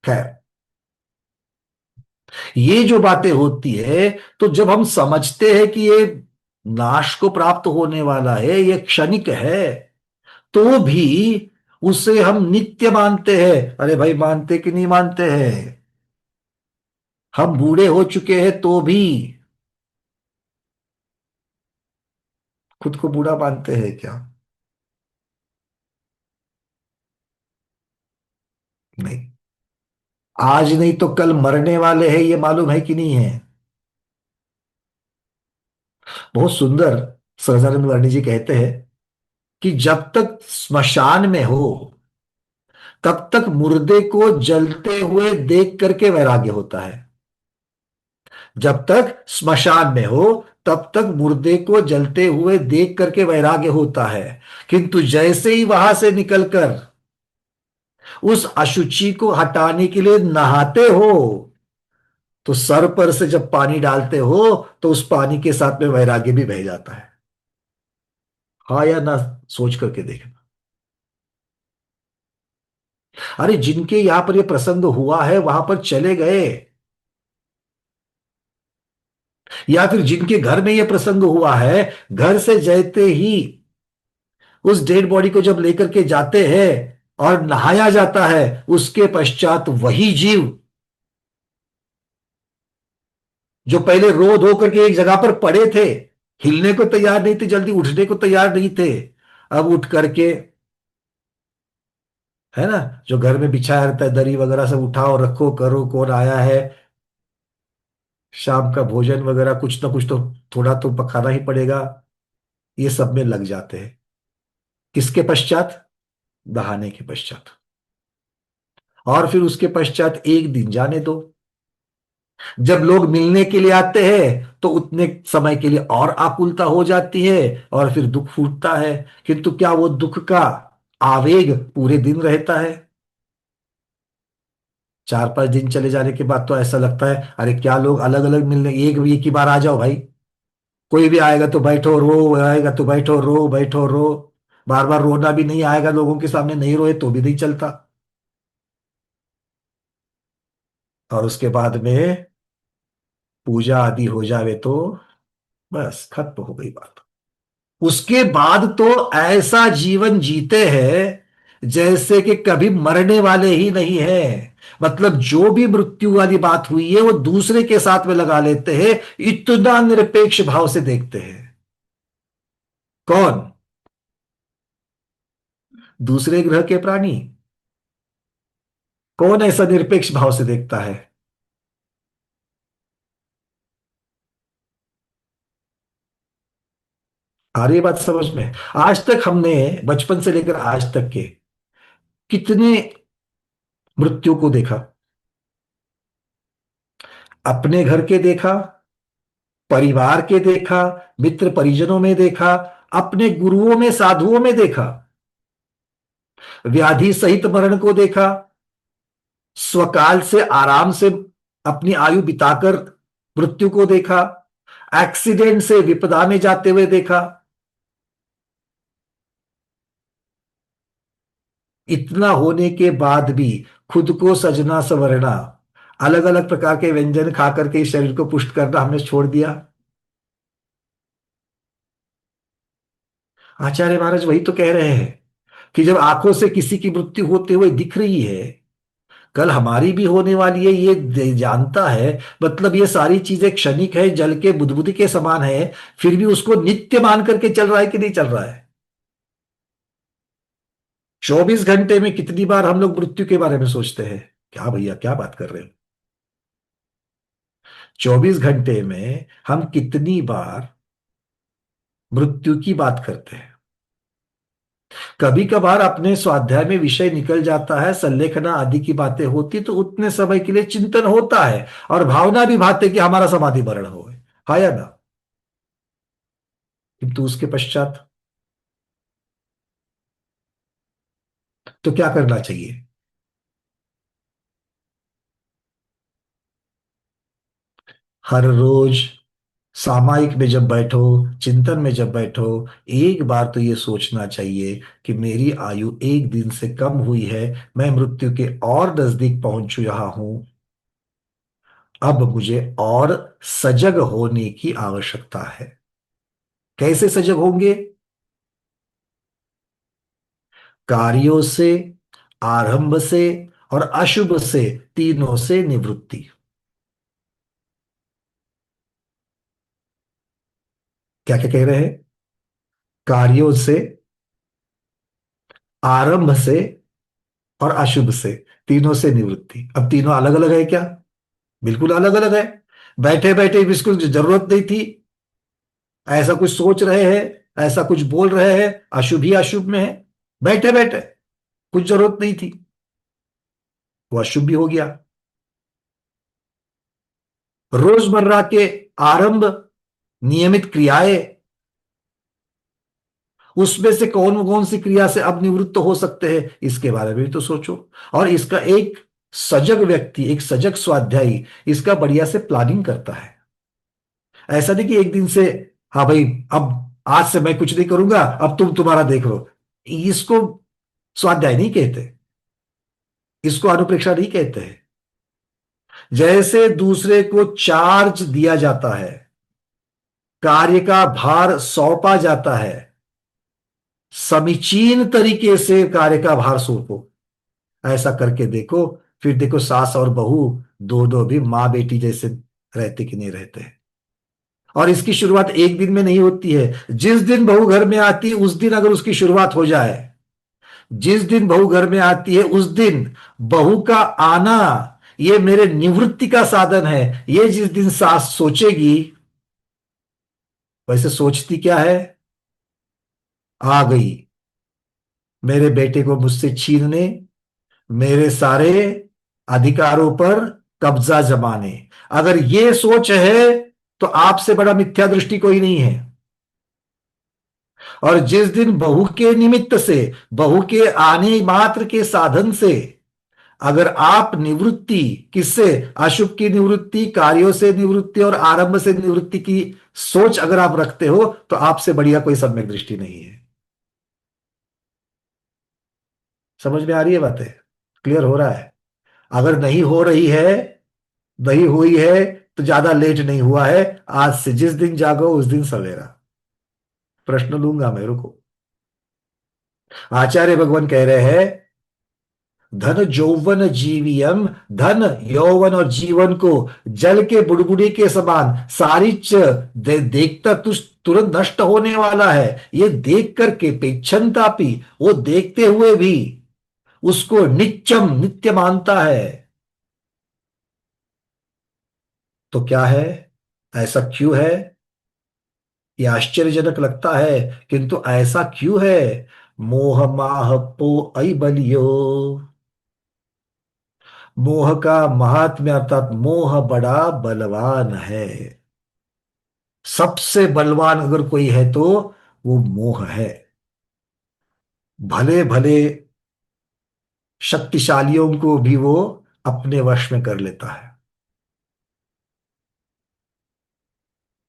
खैर, ये जो बातें होती है, तो जब हम समझते हैं कि ये नाश को प्राप्त होने वाला है, ये क्षणिक है, तो भी उसे हम नित्य मानते हैं। अरे भाई, मानते कि नहीं मानते हैं? हम बूढ़े हो चुके हैं तो भी खुद को बूढ़ा मानते हैं क्या? नहीं। आज नहीं तो कल मरने वाले हैं, ये मालूम है कि नहीं है? बहुत सुंदर सहजानंद वर्णी जी कहते हैं कि जब तक स्मशान में हो, तब तक मुर्दे को जलते हुए देख करके वैराग्य होता है। जब तक स्मशान में हो, तब तक मुर्दे को जलते हुए देख करके वैराग्य होता है। किंतु जैसे ही वहां से निकलकर उस अशुचि को हटाने के लिए नहाते हो, तो सर पर से जब पानी डालते हो, तो उस पानी के साथ में वैराग्य भी बह जाता है। हाँ या ना, सोच करके देखना। अरे जिनके यहां पर ये प्रसंग हुआ है, वहां पर चले गए, या फिर जिनके घर में ये प्रसंग हुआ है, घर से जाते ही उस डेड बॉडी को जब लेकर के जाते हैं और नहाया जाता है, उसके पश्चात वही जीव जो पहले रो धो करके एक जगह पर पड़े थे, हिलने को तैयार नहीं थे, जल्दी उठने को तैयार नहीं थे, अब उठ करके, है ना, जो घर में बिछाया रहता है दरी वगैरह सब उठाओ रखो करो, कौन आया है, शाम का भोजन वगैरह कुछ ना कुछ तो थोड़ा तो पकाना ही पड़ेगा, ये सब में लग जाते हैं। किसके पश्चात? नहाने के पश्चात। और फिर उसके पश्चात एक दिन जाने दो, जब लोग मिलने के लिए आते हैं, तो उतने समय के लिए और आकुलता हो जाती है और फिर दुख फूटता है। किंतु क्या वो दुख का आवेग पूरे दिन रहता है? 4-5 दिन चले जाने के बाद तो ऐसा लगता है, अरे क्या लोग अलग अलग मिलने, एक ही बार आ जाओ भाई। कोई भी आएगा तो बैठो रो, आएगा तो बैठो रो, बैठो रो। बार बार रोना भी नहीं आएगा, लोगों के सामने नहीं रोए तो भी नहीं चलता। और उसके बाद में पूजा आदि हो जावे तो बस खत्म हो गई बात। उसके बाद तो ऐसा जीवन जीते हैं जैसे कि कभी मरने वाले ही नहीं है। मतलब जो भी मृत्यु वाली बात हुई है, वो दूसरे के साथ में लगा लेते हैं, इतना निरपेक्ष भाव से देखते हैं। कौन? दूसरे ग्रह के प्राणी। कौन ऐसा निरपेक्ष भाव से देखता है? आ रही है बात समझ में? आज तक हमने बचपन से लेकर आज तक के कितने मृत्यु को देखा। अपने घर के देखा, परिवार के देखा, मित्र परिजनों में देखा, अपने गुरुओं में साधुओं में देखा, व्याधि सहित मरण को देखा, स्वकाल से आराम से अपनी आयु बिताकर मृत्यु को देखा, एक्सीडेंट से विपदा में जाते हुए देखा। इतना होने के बाद भी खुद को सजना संवरना, अलग अलग प्रकार के व्यंजन खा करके इस शरीर को पुष्ट करना हमने छोड़ दिया। आचार्य महाराज वही तो कह रहे हैं कि जब आंखों से किसी की मृत्यु होते हुए दिख रही है, कल हमारी भी होने वाली है, ये जानता है, मतलब ये सारी चीजें क्षणिक है, जल के बुदबुद के समान है, फिर भी उसको नित्य मान करके चल रहा है कि नहीं चल रहा है? 24 घंटे में कितनी बार हम लोग मृत्यु के बारे में सोचते हैं? क्या भैया, क्या बात कर रहे हो? 24 घंटे में हम कितनी बार मृत्यु की बात करते हैं? कभी कभार अपने स्वाध्याय में विषय निकल जाता है, संलेखना आदि की बातें होती, तो उतने समय के लिए चिंतन होता है और भावना भी भाते कि हमारा समाधि मरण हो, हाँ या ना? किंतु उसके पश्चात तो क्या करना चाहिए? हर रोज सामायिक में जब बैठो, चिंतन में जब बैठो, एक बार तो ये सोचना चाहिए कि मेरी आयु एक दिन से कम हुई है, मैं मृत्यु के और नजदीक पहुंच रहा हूं, अब मुझे और सजग होने की आवश्यकता है। कैसे सजग होंगे? कार्यों से, आरंभ से और अशुभ से, तीनों से निवृत्ति। क्या क्या कह रहे हैं? कार्यों से, आरंभ से और अशुभ से, तीनों से निवृत्ति। अब तीनों अलग अलग है क्या? बिल्कुल अलग अलग है। बैठे बैठे इसको जरूरत नहीं थी, ऐसा कुछ सोच रहे हैं, ऐसा कुछ बोल रहे हैं, अशुभ ही अशुभ में है, बैठे बैठे कुछ जरूरत नहीं थी, वो अशुभ भी हो गया। रोजमर्रा के आरंभ, नियमित क्रियाएं, उसमें से कौन कौन सी क्रिया से अब निवृत्त हो सकते हैं, इसके बारे में भी तो सोचो। और इसका एक सजग व्यक्ति, एक सजग स्वाध्यायी इसका बढ़िया से प्लानिंग करता है। ऐसा नहीं कि एक दिन से, हाँ भाई अब आज से मैं कुछ नहीं करूंगा, अब तुम तुम्हारा देख लो, इसको स्वाध्याय नहीं कहते, इसको अनुप्रेक्षा नहीं कहते हैं। जैसे दूसरे को चार्ज दिया जाता है, कार्य का भार सौंपा जाता है, समीचीन तरीके से कार्य का भार सौंपो, ऐसा करके देखो, फिर देखो सास और बहू दोनों भी माँ बेटी जैसे रहते कि नहीं रहते। और इसकी शुरुआत एक दिन में नहीं होती है। जिस दिन बहू घर में आती है उस दिन अगर उसकी शुरुआत हो जाए, जिस दिन बहू घर में आती है उस दिन बहू का आना ये मेरे निवृत्ति का साधन है, ये जिस दिन सास सोचेगी, वैसे सोचती क्या है? आ गई मेरे बेटे को मुझसे छीनने, मेरे सारे अधिकारों पर कब्जा जमाने। अगर ये सोच है तो आपसे बड़ा मिथ्या दृष्टि कोई नहीं है। और जिस दिन बहू के निमित्त से, बहू के आने मात्र के साधन से अगर आप निवृत्ति, किससे? अशुभ की निवृत्ति, कार्यों से निवृत्ति और आरंभ से निवृत्ति की सोच अगर आप रखते हो, तो आपसे बढ़िया कोई सम्यक दृष्टि नहीं है। समझ में आ रही है बातें? क्लियर हो रहा है? अगर नहीं हो रही है, नहीं हुई है, तो ज्यादा लेट नहीं हुआ है, आज से जिस दिन जागो उस दिन सवेरा। प्रश्न लूंगा मैं, रुको। आचार्य भगवान कह रहे हैं, धन जौवन जीवियम, धन यौवन और जीवन को जल के बुड़बुड़ी के समान सारिच देखता तुरंत नष्ट होने वाला है, ये देख करके पेच्छनतापी, वो देखते हुए भी उसको नित्यम, नित्य मानता है। तो क्या है? ऐसा क्यों है? ये आश्चर्यजनक लगता है, किंतु ऐसा क्यों है? मोह माह पो ऐ बलियो। मोह का महात्म्य अर्थात मोह बड़ा बलवान है। सबसे बलवान अगर कोई है तो वो मोह है। भले भले शक्तिशालियों को भी वो अपने वश में कर लेता है।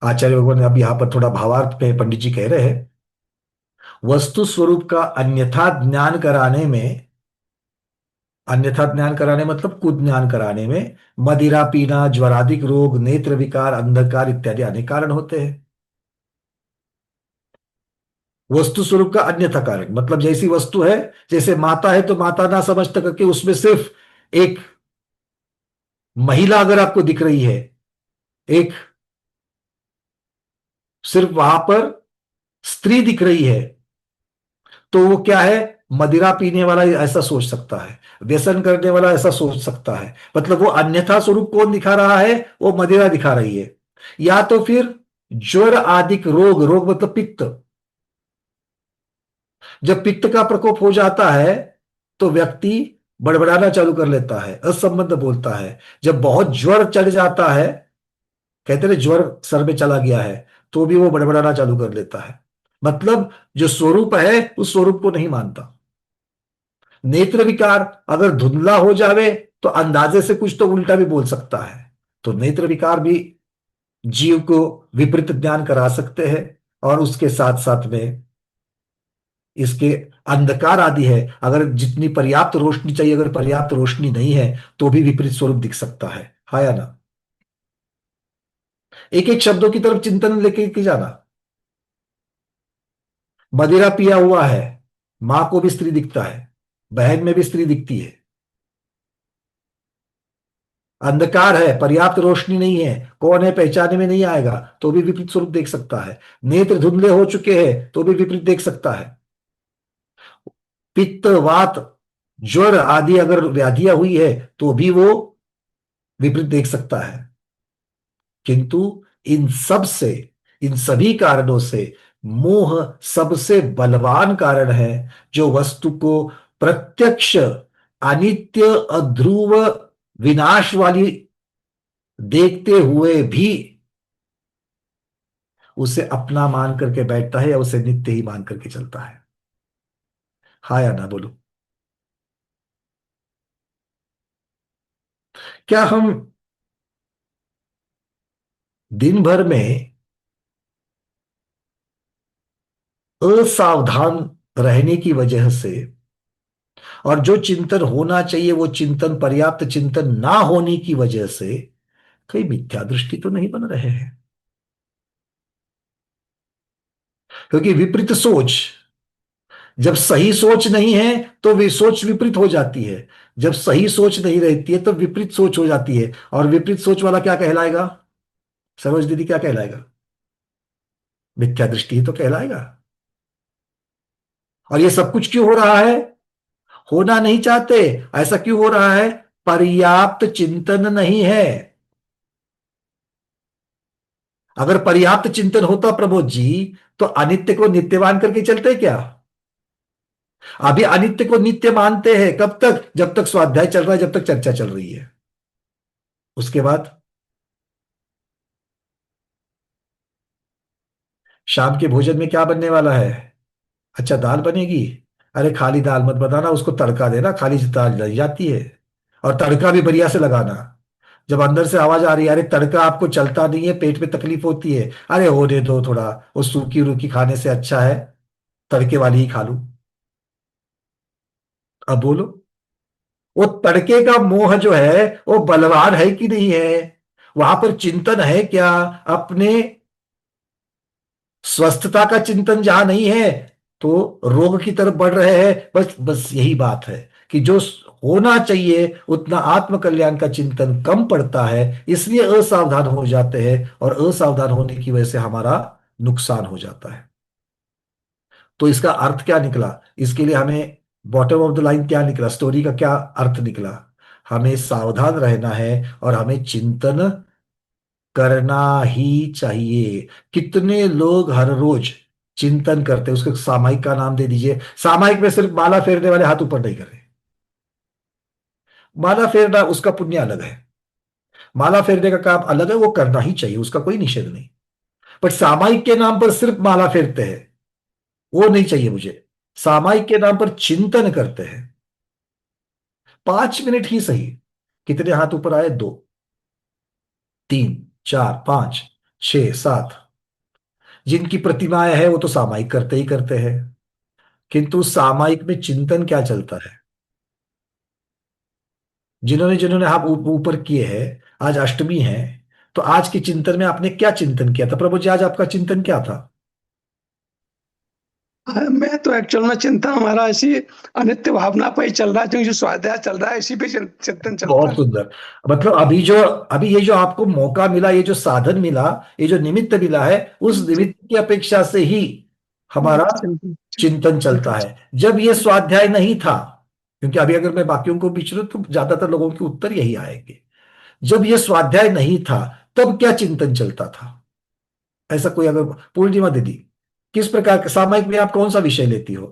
आचार्य भगवान अब यहां पर थोड़ा भावार्थ में पंडित जी कह रहे हैं, वस्तु स्वरूप का अन्यथा ज्ञान कराने में, अन्यथा ज्ञान कराने मतलब कुछ ज्ञान कराने में मदिरा पीना, ज्वरादिक रोग, नेत्र विकार, अंधकार इत्यादि अनेक कारण होते हैं। वस्तु स्वरूप का अन्यथा कारण मतलब जैसी वस्तु है, जैसे माता है तो माता ना समझ करके उसमें सिर्फ एक महिला अगर आपको दिख रही है, एक सिर्फ वहां पर स्त्री दिख रही है, तो वो क्या है, मदिरा पीने वाला ऐसा सोच सकता है, व्यसन करने वाला ऐसा सोच सकता है। मतलब वो अन्यथा स्वरूप कौन दिखा रहा है, वो मदिरा दिखा रही है। या तो फिर ज्वर आदिक रोग, रोग मतलब पित्त, जब पित्त का प्रकोप हो जाता है तो व्यक्ति बड़बड़ाना चालू कर लेता है, असंबद्ध बोलता है। जब बहुत ज्वर चढ़ जाता है, कहते हैं ज्वर सर में चला गया है, तो भी वो बड़बड़ाना चालू कर लेता है। मतलब जो स्वरूप है उस स्वरूप को नहीं मानता। नेत्र विकार, अगर धुंधला हो जावे तो अंदाजे से कुछ तो उल्टा भी बोल सकता है। तो नेत्र विकार भी जीव को विपरीत ज्ञान करा सकते हैं। और उसके साथ साथ में इसके अंधकार आदि है, अगर जितनी पर्याप्त रोशनी चाहिए, अगर पर्याप्त रोशनी नहीं है तो भी विपरीत स्वरूप दिख सकता है। हाँ या ना? एक एक शब्दों की तरफ चिंतन लेके के जाना। मदिरा पिया हुआ है, मां को भी स्त्री दिखता है, बहन में भी स्त्री दिखती है। अंधकार है, पर्याप्त रोशनी नहीं है, कौन है पहचाने में नहीं आएगा, तो भी विपरीत स्वरूप देख सकता है। नेत्र धुंधले हो चुके हैं तो भी विपरीत देख सकता है। पित्त, वात, ज्वर आदि अगर व्याधियां हुई है तो भी वो विपरीत देख सकता है। किंतु इन सब से, इन सभी कारणों से मोह सबसे बलवान कारण है, जो वस्तु को प्रत्यक्ष अनित्य, अध्रुव, विनाश वाली देखते हुए भी उसे अपना मान करके बैठता है या उसे नित्य ही मान करके चलता है। हाँ या ना बोलो? क्या हम दिन भर में असावधान रहने की वजह से और जो चिंतन होना चाहिए वो चिंतन, पर्याप्त चिंतन ना होने की वजह से कहीं मिथ्या दृष्टि तो नहीं बन रहे हैं? क्योंकि विपरीत सोच, जब सही सोच नहीं है तो वे सोच विपरीत हो जाती है। जब सही सोच नहीं रहती है तो विपरीत सोच हो जाती है, और विपरीत सोच वाला क्या कहलाएगा? सरोज दीदी क्या कहलाएगा? मिथ्या दृष्टि ही तो कहलाएगा। और ये सब कुछ क्यों हो रहा है? होना नहीं चाहते, ऐसा क्यों हो रहा है? पर्याप्त चिंतन नहीं है। अगर पर्याप्त चिंतन होता प्रमोद जी, तो अनित्य को नित्यवान करके चलते क्या? अभी अनित्य को नित्य मानते हैं, कब तक? जब तक स्वाध्याय चल रहा है, जब तक चर्चा चल रही है। उसके बाद शाम के भोजन में क्या बनने वाला है? अच्छा, दाल बनेगी। अरे खाली दाल मत बनाना, उसको तड़का देना, खाली दाल लग जाती है। और तड़का भी बढ़िया से लगाना। जब अंदर से आवाज आ रही है अरे तड़का आपको चलता नहीं है, पेट में तकलीफ होती है, अरे होने दो थोड़ा, वो सूखी रूखी खाने से अच्छा है तड़के वाली ही खा लूं। अब बोलो, वो तड़के का मोह जो है वो बलवान है कि नहीं है? वहां पर चिंतन है क्या? अपने स्वस्थता का चिंतन जहां नहीं है तो रोग की तरफ बढ़ रहे हैं। बस बस यही बात है कि जो होना चाहिए उतना आत्म कल्याण का चिंतन कम पड़ता है, इसलिए असावधान हो जाते हैं, और असावधान होने की वजह से हमारा नुकसान हो जाता है। तो इसका अर्थ क्या निकला? इसके लिए हमें बॉटम ऑफ द लाइन क्या निकला, स्टोरी का क्या अर्थ निकला? हमें सावधान रहना है और हमें चिंतन करना ही चाहिए। कितने लोग हर रोज चिंतन करते हैं, उसको सामायिक का नाम दे दीजिए। सामायिक में सिर्फ माला फेरने वाले हाथ ऊपर नहीं कर रहे। माला फेरना उसका पुण्य अलग है, माला फेरने का काम अलग है, वो करना ही चाहिए, उसका कोई निषेध नहीं। बट सामायिक के नाम पर सिर्फ माला फेरते हैं, वो नहीं चाहिए मुझे। सामायिक के नाम पर चिंतन करते हैं, 5 मिनट ही सही। कितने हाथ ऊपर आए? 2, 3, 4, 5। छह सात। जिनकी प्रतिमाएं हैं वो तो सामायिक करते ही करते हैं, किंतु सामायिक में चिंतन क्या चलता है? जिन्होंने जिन्होंने आप ऊपर किए हैं, आज अष्टमी है, तो आज के चिंतन में आपने क्या चिंतन किया था प्रभु जी? आज आपका चिंतन क्या था? मैं तो एक्चुअल में चिंतन हमारा ऐसी अनित्य भावना पर ही चल रहा है, जो स्वाध्याय चल रहा है इसी पे चिंतन चलता बहुत है। सुंदर। मतलब अभी ये जो आपको मौका मिला, ये जो साधन मिला, ये जो निमित्त मिला है, उस निमित्त की अपेक्षा से ही हमारा चिंतन चिंतन चलता चिंतन है। जब ये स्वाध्याय नहीं था, क्योंकि अभी अगर मैं बाकियों को बिचरूं तो ज्यादातर लोगों के उत्तर यही आएंगे। जब ये स्वाध्याय नहीं था, तब क्या चिंतन चलता था? ऐसा कोई अगर, पूर्णिमा दीदी, किस प्रकार के सामायिक में आप कौन सा विषय लेती हो?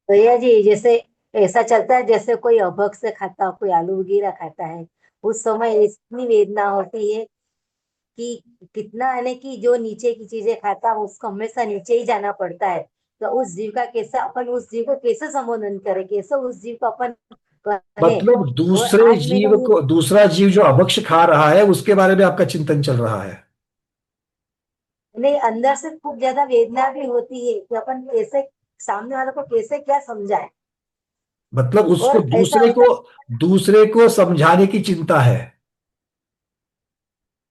भैया जी, जैसे ऐसा चलता है जैसे कोई अभग से खाता हो, कोई आलू वगैरह खाता है। उस समय इतनी वेदना होती है कि कितना है ना, कि जो नीचे की चीजें खाता है उसको हमेशा नीचे ही जाना पड़ता है। तो उस जीव का कैसे अपन, उस जीव को कैसे संबोधन करें, कैसे उस जीव को अपन कहें। मतलब और दूसरे आज मैंने जीव ये, को, दूसरा जीव जो अभक्ष खा रहा है उसके बारे में आपका चिंतन चल रहा है? नहीं, अंदर से खूब ज्यादा वेदना भी होती है कि अपन कैसे सामने वाले को कैसे क्या समझाए। मतलब उसको और ऐसा दूसरे होता को, दूसरे को समझाने की चिंता है।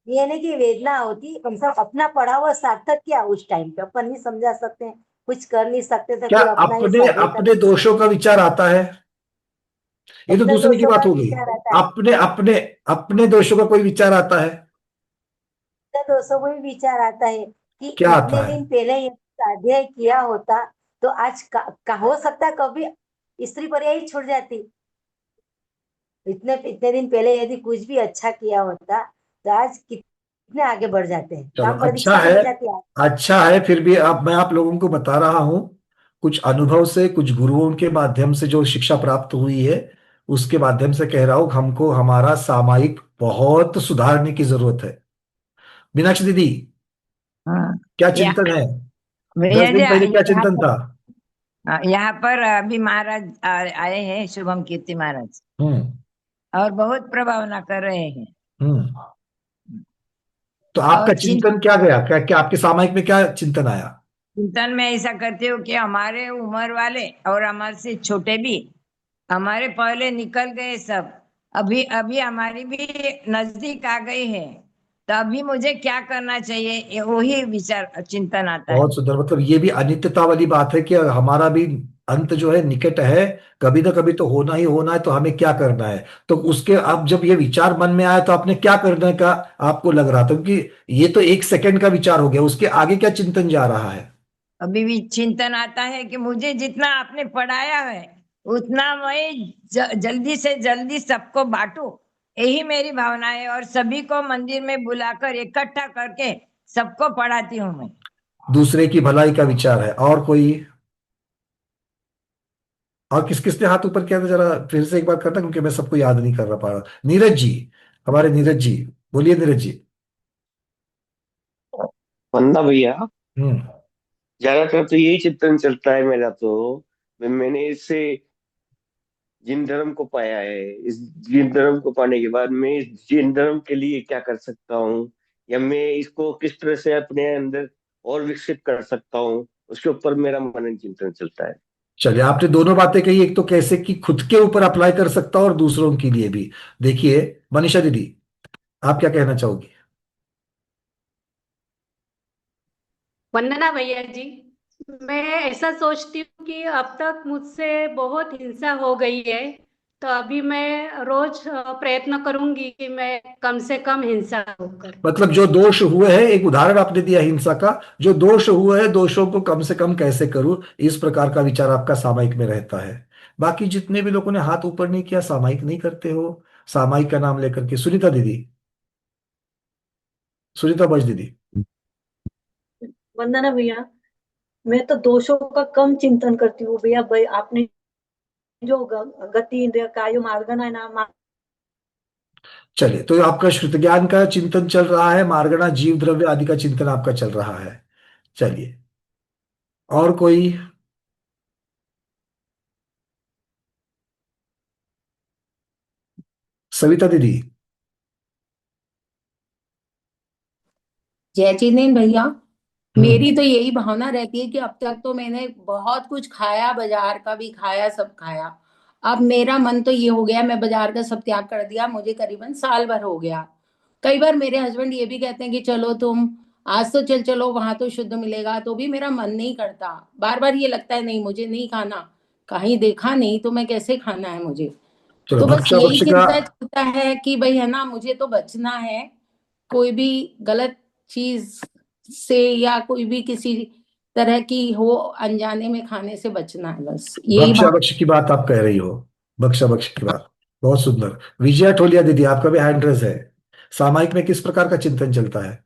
ये नहीं कि वेदना होती, कम से कम अपना पढ़ा हुआ सार्थक क्या उस टाइम पे अपन नहीं समझा सकते हैं, कुछ कर नहीं सकते, तो क्या फिर अपना ही अपने स्वाध्याय अपने करना। दोषों का विचार आता है? ये तो अपने दूसरे की दोस्तों बात का हो गई। विचार आता है। अपने अपने अपने दोषों का कोई विचार आता है? अपने दोस्तों को भी विचार आता है कि क्या आता इतने है? दिन पहले ये स्वाध्याय किया होता तो आज का हो सकता है कभी स्त्री पर ही छूट जाती। इतने इतने दिन पहले यदि कुछ भी अच्छा किया होता तो आज कितने आगे बढ़ जाते हैं, चलो, राम अच्छा प्रतीक्षा है। मिल जाती है। अच्छा है, फिर भी अब मैं आप लोगों को बता रहा हूं, कुछ अनुभव से, कुछ गुरुओं के माध्यम से जो शिक्षा प्राप्त हुई है, उसके माध्यम से कह रहा हूं, हमको हमारा सामायिक बहुत सुधारने की जरूरत है। मीनाक्षी दीदी, हाँ। क्या या चिंतन है? दस भैया जी, दिन पहले क्या यहाँ चिंतन पर, था? यहाँ पर अभी महाराज आए हैं, शुभम कीर्ति महाराज, हम्म। और बहुत प्रभावना कर रहे हैं। हम्म। तो आपका और चिंतन क्या गया? क्या क्या आपके सामायिक में क्या चिंतन आया? चिंतन में ऐसा करती हूँ कि हमारे उम्र वाले और हमारे से छोटे भी, हमारे पहले निकल गए सब, अभी अभी हमारी भी नजदीक आ गई है, तो अभी मुझे क्या करना चाहिए, वही विचार चिंतन आता है। बहुत सुंदर। मतलब ये भी अनित्यता वाली बात है कि हमारा भी अंत जो है निकट है, कभी ना कभी तो होना ही होना है, तो हमें क्या करना है? तो उसके, अब जब ये विचार मन में आया तो आपने क्या करने का आपको लग रहा था? क्योंकि ये तो एक सेकंड का विचार हो गया, उसके आगे क्या चिंतन जा रहा है? अभी भी चिंतन आता है कि मुझे जितना आपने पढ़ाया है उतना मैं जल्दी से जल्दी सबको बांटू, यही मेरी भावना है, और सभी को मंदिर में बुलाकर इकट्ठा करके सबको पढ़ाती हूँ मैं। दूसरे की भलाई का विचार है। और कोई? और किस किसने हाथ ऊपर किया था? जरा फिर से एक बार करना, क्योंकि मैं सबको याद नहीं कर पा रहा। नीरज जी, हमारे नीरज जी, बोलिए नीरज जी। वंदना भैया, हम्म। ज्यादातर तो यही चिंतन चलता है मेरा तो। मैंने इससे जिन धर्म को पाया है, इस जिन धर्म को पाने के बाद मैं इस जिन धर्म के लिए क्या कर सकता हूँ, या मैं इसको किस तरह से अपने अंदर और विकसित कर सकता हूँ, उसके ऊपर मेरा मनन चिंतन चलता है। चलिए, आपने दोनों बातें कही, एक तो कैसे कि खुद के ऊपर अप्लाई कर सकता और दूसरों के लिए भी। देखिए मनीषा दीदी, आप क्या कहना चाहोगी? वंदना भैया जी, मैं ऐसा सोचती हूँ कि अब तक मुझसे बहुत हिंसा हो गई है, तो अभी मैं रोज प्रयत्न करूंगी कि मैं कम से कम हिंसा होकर। मतलब जो दोष हुए हैं, एक उदाहरण आपने दिया हिंसा का, जो दोष हुए हैं, दोषों को कम से कम कैसे करूं, इस प्रकार का विचार आपका सामायिक में रहता है। बाकी जितने भी लोगों ने हाथ ऊपर नहीं किया, सामायिक नहीं करते हो। सामायिक का नाम लेकर के सुनीता दीदी, सुनीता बज दीदी। वंदना भैया, मैं तो दोषों का कम चिंतन करती हूँ भैया। भाई आपने जो गति इंद्रिय कायु मार्गना है ना, चलिए, तो आपका श्रुत ज्ञान का चिंतन चल रहा है, मार्गणा जीव द्रव्य आदि का चिंतन आपका चल रहा है। चलिए, और कोई? सविता दीदी। जयचंदेन भैया, मेरी तो यही भावना रहती है कि अब तक तो मैंने बहुत कुछ खाया, बाजार का भी खाया, सब खाया। अब मेरा मन तो ये हो गया, मैं बाजार का सब त्याग कर दिया, मुझे करीबन साल भर हो गया। कई बार मेरे हस्बैंड ये भी कहते हैं कि चलो तुम आज तो चलो वहां तो शुद्ध मिलेगा, तो भी मेरा मन नहीं करता। बार बार ये लगता है नहीं मुझे नहीं खाना, कहीं देखा नहीं तो मैं कैसे खाना है मुझे। चलो, तो बस भक्षा यही भक्षिका। चिंता चलता है कि भाई है ना, मुझे तो बचना है, कोई भी गलत चीज से या कोई भी किसी तरह की हो अनजाने में खाने से बचना है, बस यही भक्षा भक्ष की बात आप कह रही हो, भक्षा भक्ष की बात। बहुत सुंदर। विजया ठोलिया दीदी, आपका भी हैंड रेस है। सामायिक में किस प्रकार का चिंतन चलता है?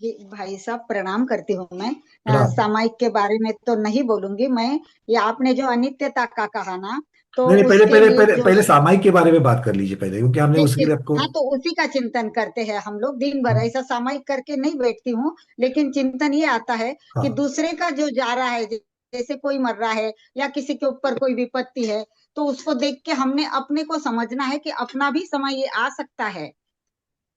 जी भाई साहब, प्रणाम करती हूँ मैं। प्रणाम। सामायिक के बारे में तो नहीं बोलूंगी मैं। ये आपने जो अनित्यता का कहा ना, तो नहीं नहीं, पहले उसके पहले लिए पहले जो पहले सामायिक के बारे में बात कर लीजिए पहले, क्योंकि हमने जी उसके जी, लिए आपको। हाँ, तो उसी का चिंतन करते हैं हम लोग दिन भर। ऐसा सामायिक करके नहीं बैठती हूँ, लेकिन चिंतन ये आता है कि हाँ, दूसरे का जो जा रहा है, जैसे कोई मर रहा है या किसी के ऊपर कोई विपत्ति है, तो उसको देख के हमने अपने को समझना है कि अपना भी समय ये आ सकता है।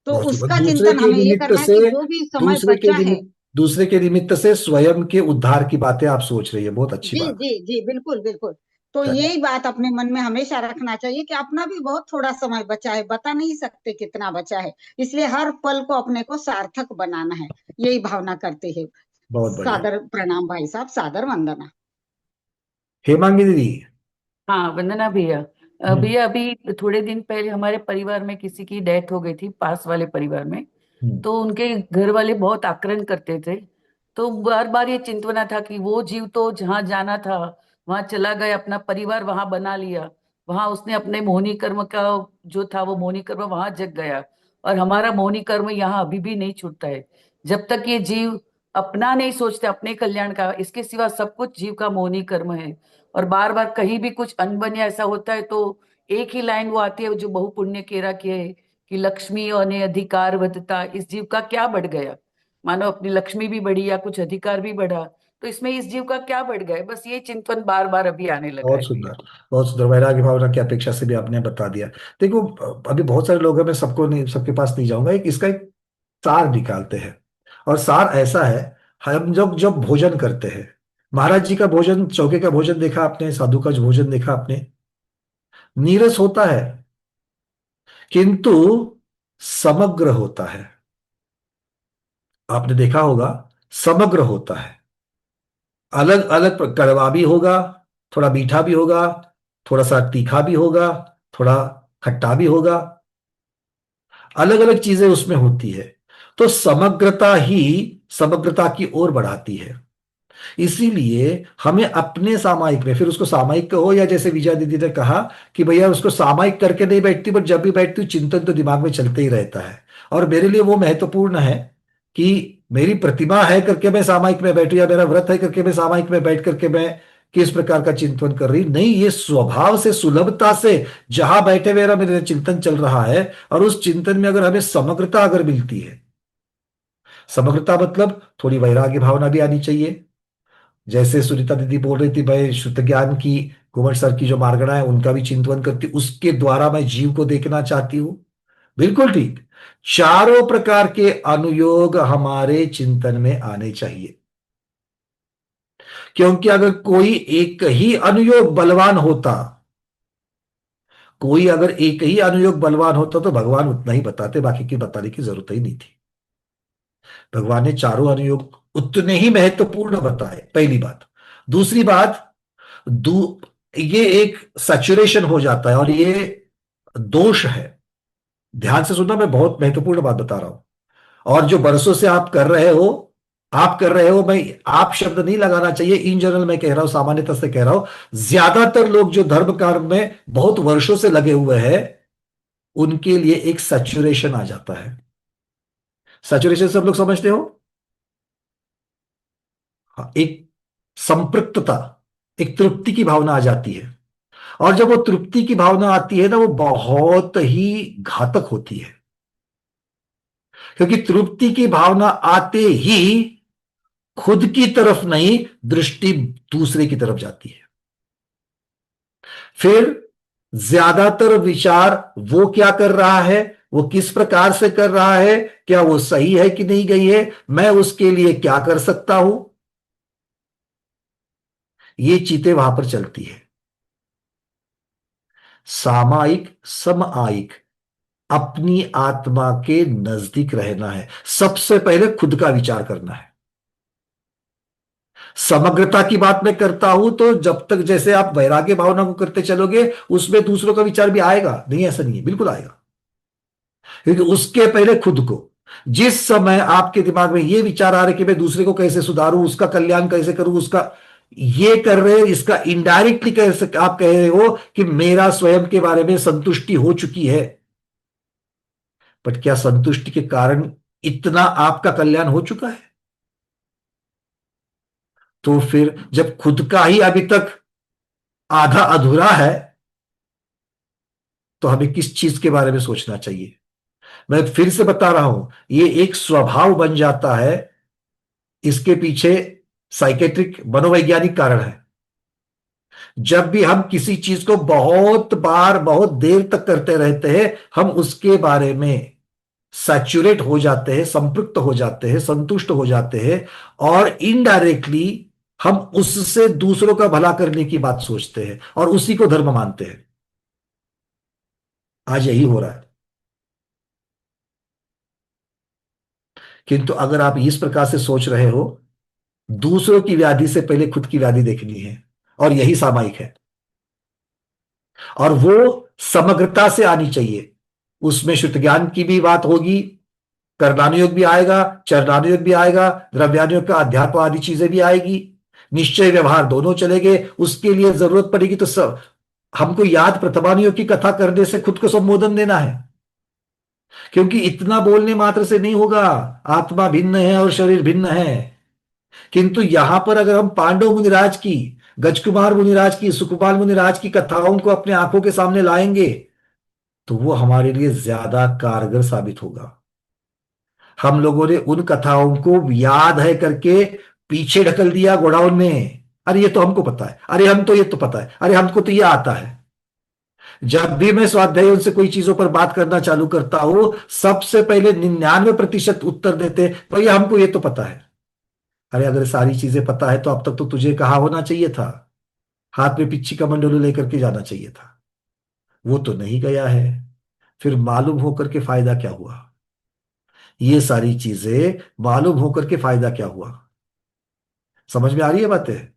तो बहुत सुंदर। उसका चिंतन हमें ये करना है कि जो भी समय बचा है। दूसरे के निमित्त से स्वयं के उद्धार की बातें आप सोच रही है, बहुत अच्छी जी बात जी जी, बिल्कुल बिल्कुल। तो है। यही बात अपने मन में हमेशा रखना चाहिए कि अपना भी बहुत थोड़ा समय बचा है, बता नहीं सकते कितना बचा है। इसलिए हर पल को अपने को सार्थक बनाना है, यही भावना करते हैं। बहुत बढ़िया। सादर प्रणाम भाई साहब, सादर वंदना। हेमांगी दीदी। हाँ, वंदना भैया। हम्म। भैया अभी थोड़े दिन पहले हमारे परिवार में किसी की डेथ हो गई थी, पास वाले परिवार में। हम्म। तो उनके घर वाले बहुत आक्रामक करते थे। तो बार बार ये चिंतना था कि वो जीव तो जहाँ जाना था वहां चला गया, अपना परिवार वहां बना लिया, वहां उसने अपने मोहिनी कर्म का जो था वो मोहिनी कर्म वहां जग गया। और हमारा मोहिनी कर्म यहाँ अभी भी नहीं छूटता है। जब तक ये जीव अपना नहीं सोचते, अपने कल्याण का, इसके सिवा सब कुछ जीव का मोहिनी कर्म है। और बार बार कहीं भी कुछ अनबन या ऐसा होता है तो एक ही लाइन वो आती है जो बहु पुण्य केरा की है कि लक्ष्मी और ने अधिकार વધતા, इस जीव का क्या बढ़ गया। मानो अपनी लक्ष्मी भी बढ़ी या कुछ अधिकार भी बढ़ा, तो इसमें इस जीव का क्या बढ़ गया है? बस ये चिंतन बार बार अभी आने लगा बहुत है भैया। सुंदर। बहुत सुंदर, वैराग्य भावना की अपेक्षा से भी आपने बता दिया। देखो, अभी बहुत सारे लोग हैं, मैं सबको नहीं, सबके पास नहीं जाऊंगा। एक इसका एक सार निकालते हैं। और सार ऐसा है, हम जब जब भोजन करते हैं, महाराज जी का भोजन, चौके का भोजन देखा आपने, साधु का भोजन देखा आपने, नीरस होता है किंतु समग्र होता है। आपने देखा होगा, समग्र होता है। अलग अलग कड़वा भी होगा, थोड़ा मीठा भी होगा, थोड़ा सा तीखा भी होगा, थोड़ा खट्टा भी होगा, अलग अलग चीजें उसमें होती है। तो समग्रता ही समग्रता की ओर बढ़ाती है। इसीलिए हमें अपने सामायिक में, फिर उसको सामायिक कहो या जैसे विजया दीदी ने कहा कि भैया उसको सामायिक करके नहीं बैठती, बट जब भी बैठती हूँ चिंतन तो दिमाग में चलते ही रहता है। और मेरे लिए वो महत्वपूर्ण है कि मेरी प्रतिमा है करके मैं सामायिक में बैठू, या मेरा व्रत है करके मैं सामायिक में बैठ करके मैं किस प्रकार का चिंतन कर रही नहीं, ये स्वभाव से, सुलभता से जहां बैठे मेरा मेरा चिंतन चल रहा है। और उस चिंतन में अगर हमें समग्रता अगर मिलती है, समग्रता मतलब थोड़ी वैराग्य भावना भी आनी चाहिए। जैसे सुनीता दीदी बोल रही थी, भाई शुद्ध ज्ञान की, कुंवर सर की जो मार्गणा है उनका भी चिंतन करती, उसके द्वारा मैं जीव को देखना चाहती हूँ। बिल्कुल ठीक। चारों प्रकार के अनुयोग हमारे चिंतन में आने चाहिए। क्योंकि अगर कोई एक ही अनुयोग बलवान होता, कोई अगर एक ही अनुयोग बलवान होता तो भगवान उतना ही बताते, बाकी की बताने की जरूरत ही नहीं थी। भगवान ने चारों अनुयोग उतने ही महत्वपूर्ण बताए, पहली बात। दूसरी बात, दू ये एक सैचुरेशन हो जाता है और ये दोष है। ध्यान से सुनना, मैं बहुत महत्वपूर्ण बात बता रहा हूं। और जो बरसों से आप कर रहे हो, मैं आप शब्द नहीं लगाना चाहिए, इन जनरल मैं कह रहा हूं, सामान्यतः से कह रहा हूं, ज्यादातर लोग जो धर्म कार्य में बहुत वर्षों से लगे हुए हैं उनके लिए एक सैचुरेशन आ जाता है। सैचुरेशन सब लोग समझते हो? हाँ, एक संपृक्तता, एक तृप्ति की भावना आ जाती है। और जब वो तृप्ति की भावना आती है ना, वो बहुत ही घातक होती है। क्योंकि तृप्ति की भावना आते ही खुद की तरफ नहीं, दृष्टि दूसरे की तरफ जाती है। फिर ज्यादातर विचार वो क्या कर रहा है, वो किस प्रकार से कर रहा है, क्या वो सही है कि नहीं गई है, मैं उसके लिए क्या कर सकता हूं, ये चीजें वहां पर चलती है। सामायिक समआयिक, अपनी आत्मा के नजदीक रहना है, सबसे पहले खुद का विचार करना है। समग्रता की बात मैं करता हूं तो जब तक जैसे आप वैराग्य भावना को करते चलोगे उसमें दूसरों का विचार भी आएगा, नहीं ऐसा नहीं है, बिल्कुल आएगा, क्योंकि उसके पहले खुद को। जिस समय आपके दिमाग में ये विचार आ रहे कि मैं दूसरे को कैसे सुधारूं, उसका कल्याण कैसे करूं, उसका ये कर रहे, इसका इनडायरेक्टली कैसे आप कह रहे हो कि मेरा स्वयं के बारे में संतुष्टि हो चुकी है, बट क्या संतुष्टि के कारण इतना आपका कल्याण हो चुका है? तो फिर जब खुद का ही अभी तक आधा अधूरा है तो हमें किस चीज के बारे में सोचना चाहिए? मैं फिर से बता रहा हूं, ये एक स्वभाव बन जाता है, इसके पीछे साइकेट्रिक मनोवैज्ञानिक कारण है। जब भी हम किसी चीज को बहुत बार बहुत देर तक करते रहते हैं, हम उसके बारे में सैचुरेट हो जाते हैं, संपृक्त हो जाते हैं, संतुष्ट हो जाते हैं, और इनडायरेक्टली हम उससे दूसरों का भला करने की बात सोचते हैं और उसी को धर्म मानते हैं। आज यही हो रहा है। किंतु अगर आप इस प्रकार से सोच रहे हो, दूसरों की व्याधि से पहले खुद की व्याधि देखनी है, और यही सामायिक है, और वो समग्रता से आनी चाहिए। उसमें शुद्ध ज्ञान की भी बात होगी, कर्णानुयोग भी आएगा, चरणानुयोग भी आएगा, द्रव्यानुयोग का अध्यात्म आदि चीजें भी आएगी, निश्चय व्यवहार दोनों चलेंगे। उसके लिए जरूरत पड़ेगी तो सब हमको याद प्रथमानुयोग की कथा करने से खुद को संबोधन देना है, क्योंकि इतना बोलने मात्र से नहीं होगा। आत्मा भिन्न है और शरीर भिन्न है। किंतु यहां पर अगर हम पांडव मुनिराज की, गजकुमार मुनिराज की, सुकुमार मुनिराज की कथाओं को अपने आंखों के सामने लाएंगे तो वो हमारे लिए ज्यादा कारगर साबित होगा। हम लोगों ने उन कथाओं को याद है करके पीछे ढकल दिया गोडाउन में, अरे ये तो हमको पता है, अरे हम तो ये तो पता है, अरे हमको तो ये आता है। जब भी मैं स्वाध्याय उनसे कोई चीजों पर बात करना चालू करता हूं, सबसे पहले 99% उत्तर देते भैया हमको ये तो पता है। अरे अगर सारी चीजें पता है तो अब तक तो तुझे कहा होना चाहिए था, हाथ में पिच्ची का मंडोलू लेकर के जाना चाहिए था। वो तो नहीं गया है, फिर मालूम होकर के फायदा क्या हुआ? ये सारी चीजें मालूम होकर के फायदा क्या हुआ? समझ में आ रही है बातें?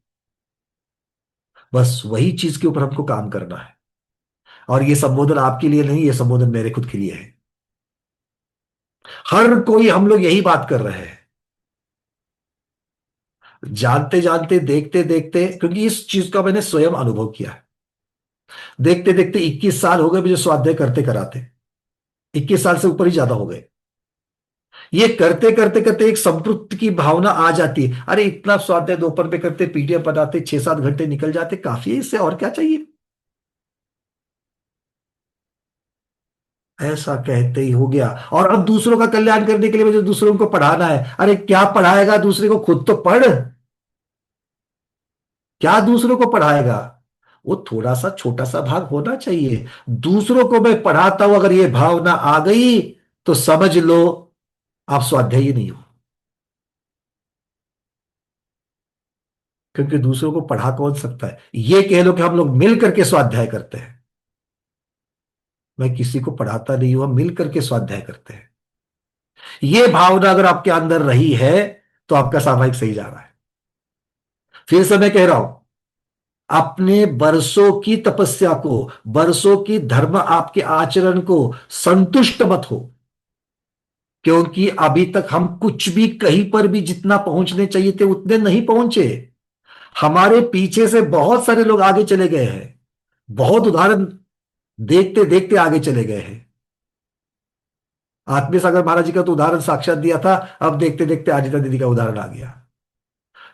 बस वही चीज के ऊपर हमको काम करना है, और ये संबोधन आपके लिए नहीं, ये संबोधन मेरे खुद के लिए है। हर कोई हम लोग यही बात कर रहे हैं, जानते जानते, देखते देखते, क्योंकि इस चीज का मैंने स्वयं अनुभव किया है। देखते देखते 21 साल हो गए मुझे स्वाध्याय करते कराते, 21 साल से ऊपर ही ज्यादा हो गए। ये करते करते करते एक संतृप्ति की भावना आ जाती है, अरे इतना स्वाध्याय दोपहर में करते, पीडीएफ बनाते, 6-7 घंटे निकल जाते, काफी है, इससे और क्या चाहिए? ऐसा कहते ही हो गया। और अब दूसरों का कल्याण करने के लिए मुझे दूसरों को पढ़ाना है। अरे क्या पढ़ाएगा दूसरे को? खुद तो पढ़। क्या दूसरों को पढ़ाएगा? वो थोड़ा सा छोटा सा भाग होना चाहिए। दूसरों को मैं पढ़ाता हूं, अगर ये भावना आ गई तो समझ लो आप स्वाध्यायी नहीं हो, क्योंकि दूसरों को पढ़ा कौन सकता है? ये कह लो कि हम लोग मिल करके स्वाध्याय करते हैं। मैं किसी को पढ़ाता नहीं हूं, हम मिल करके स्वाध्याय करते हैं। ये भावना अगर आपके अंदर रही है तो आपका सामायिक सही जा रहा है। फिर से मैं कह रहा हूं, अपने बरसों की तपस्या को, बरसों की धर्म आपके आचरण को संतुष्ट मत हो, क्योंकि अभी तक हम कुछ भी कहीं पर भी जितना पहुंचने चाहिए थे उतने नहीं पहुंचे। हमारे पीछे से बहुत सारे लोग आगे चले गए हैं, बहुत उदाहरण देखते देखते आगे चले गए हैं। आत्मीय सागर महाराज जी का तो उदाहरण साक्षात दिया था, अब देखते देखते आजिता दीदी का उदाहरण आ गया।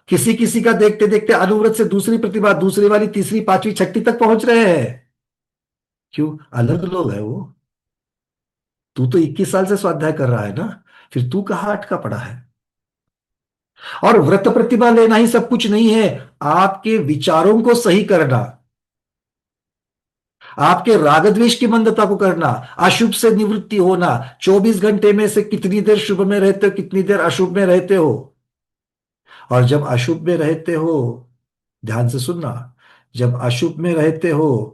किसी किसी का देखते देखते अनुव्रत से दूसरी प्रतिभा, दूसरी वाली तीसरी, पांचवी, छठी तक पहुंच रहे हैं। क्यों? अलग लोग है वो। तू तो 21 साल से स्वाध्याय कर रहा है ना, फिर तू कहां अटका पड़ा है? और व्रत प्रतिभा लेना ही सब कुछ नहीं है, आपके विचारों को सही करना, आपके राग द्वेष की मंदता को करना, अशुभ से निवृत्ति होना, 24 घंटे में से कितनी देर शुभ में रहते हो, कितनी देर अशुभ में रहते हो। और जब अशुभ में रहते हो, ध्यान से सुनना, जब अशुभ में रहते हो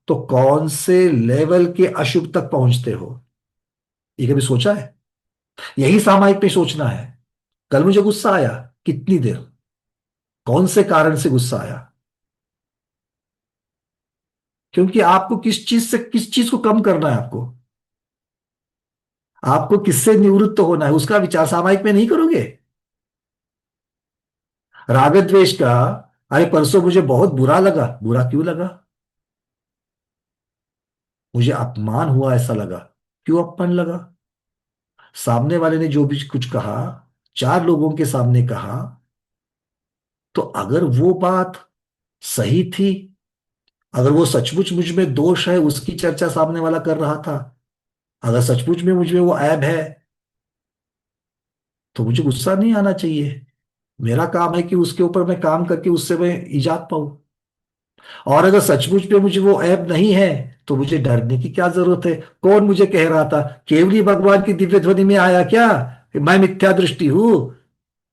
तो कौन से लेवल के अशुभ तक पहुंचते हो, ये कभी सोचा है? यही सामायिक पे सोचना है। कल मुझे गुस्सा आया, कितनी देर, कौन से कारण से गुस्सा आया, क्योंकि आपको किस चीज को कम करना है, आपको किससे निवृत्त होना है, उसका विचार सामायिक में नहीं करोगे। राग द्वेष का, अरे परसों मुझे बहुत बुरा लगा, बुरा क्यों लगा, मुझे अपमान हुआ ऐसा लगा, क्यों अपमान लगा, सामने वाले ने जो भी कुछ कहा, 4 लोगों के सामने कहा, तो अगर वो बात सही थी, अगर वो सचमुच मुझ में दोष है, उसकी चर्चा सामने वाला कर रहा था, अगर सचमुच में मुझ में वो ऐब है, तो मुझे गुस्सा नहीं आना चाहिए। मेरा काम है कि उसके ऊपर मैं काम करके उससे मैं इजाद पाऊं। और अगर सचमुच में मुझे वो ऐब नहीं है, तो मुझे डरने की क्या जरूरत है। कौन मुझे कह रहा था, केवली भगवान की दिव्य ध्वनि में आया क्या कि मैं मिथ्या दृष्टि हूं,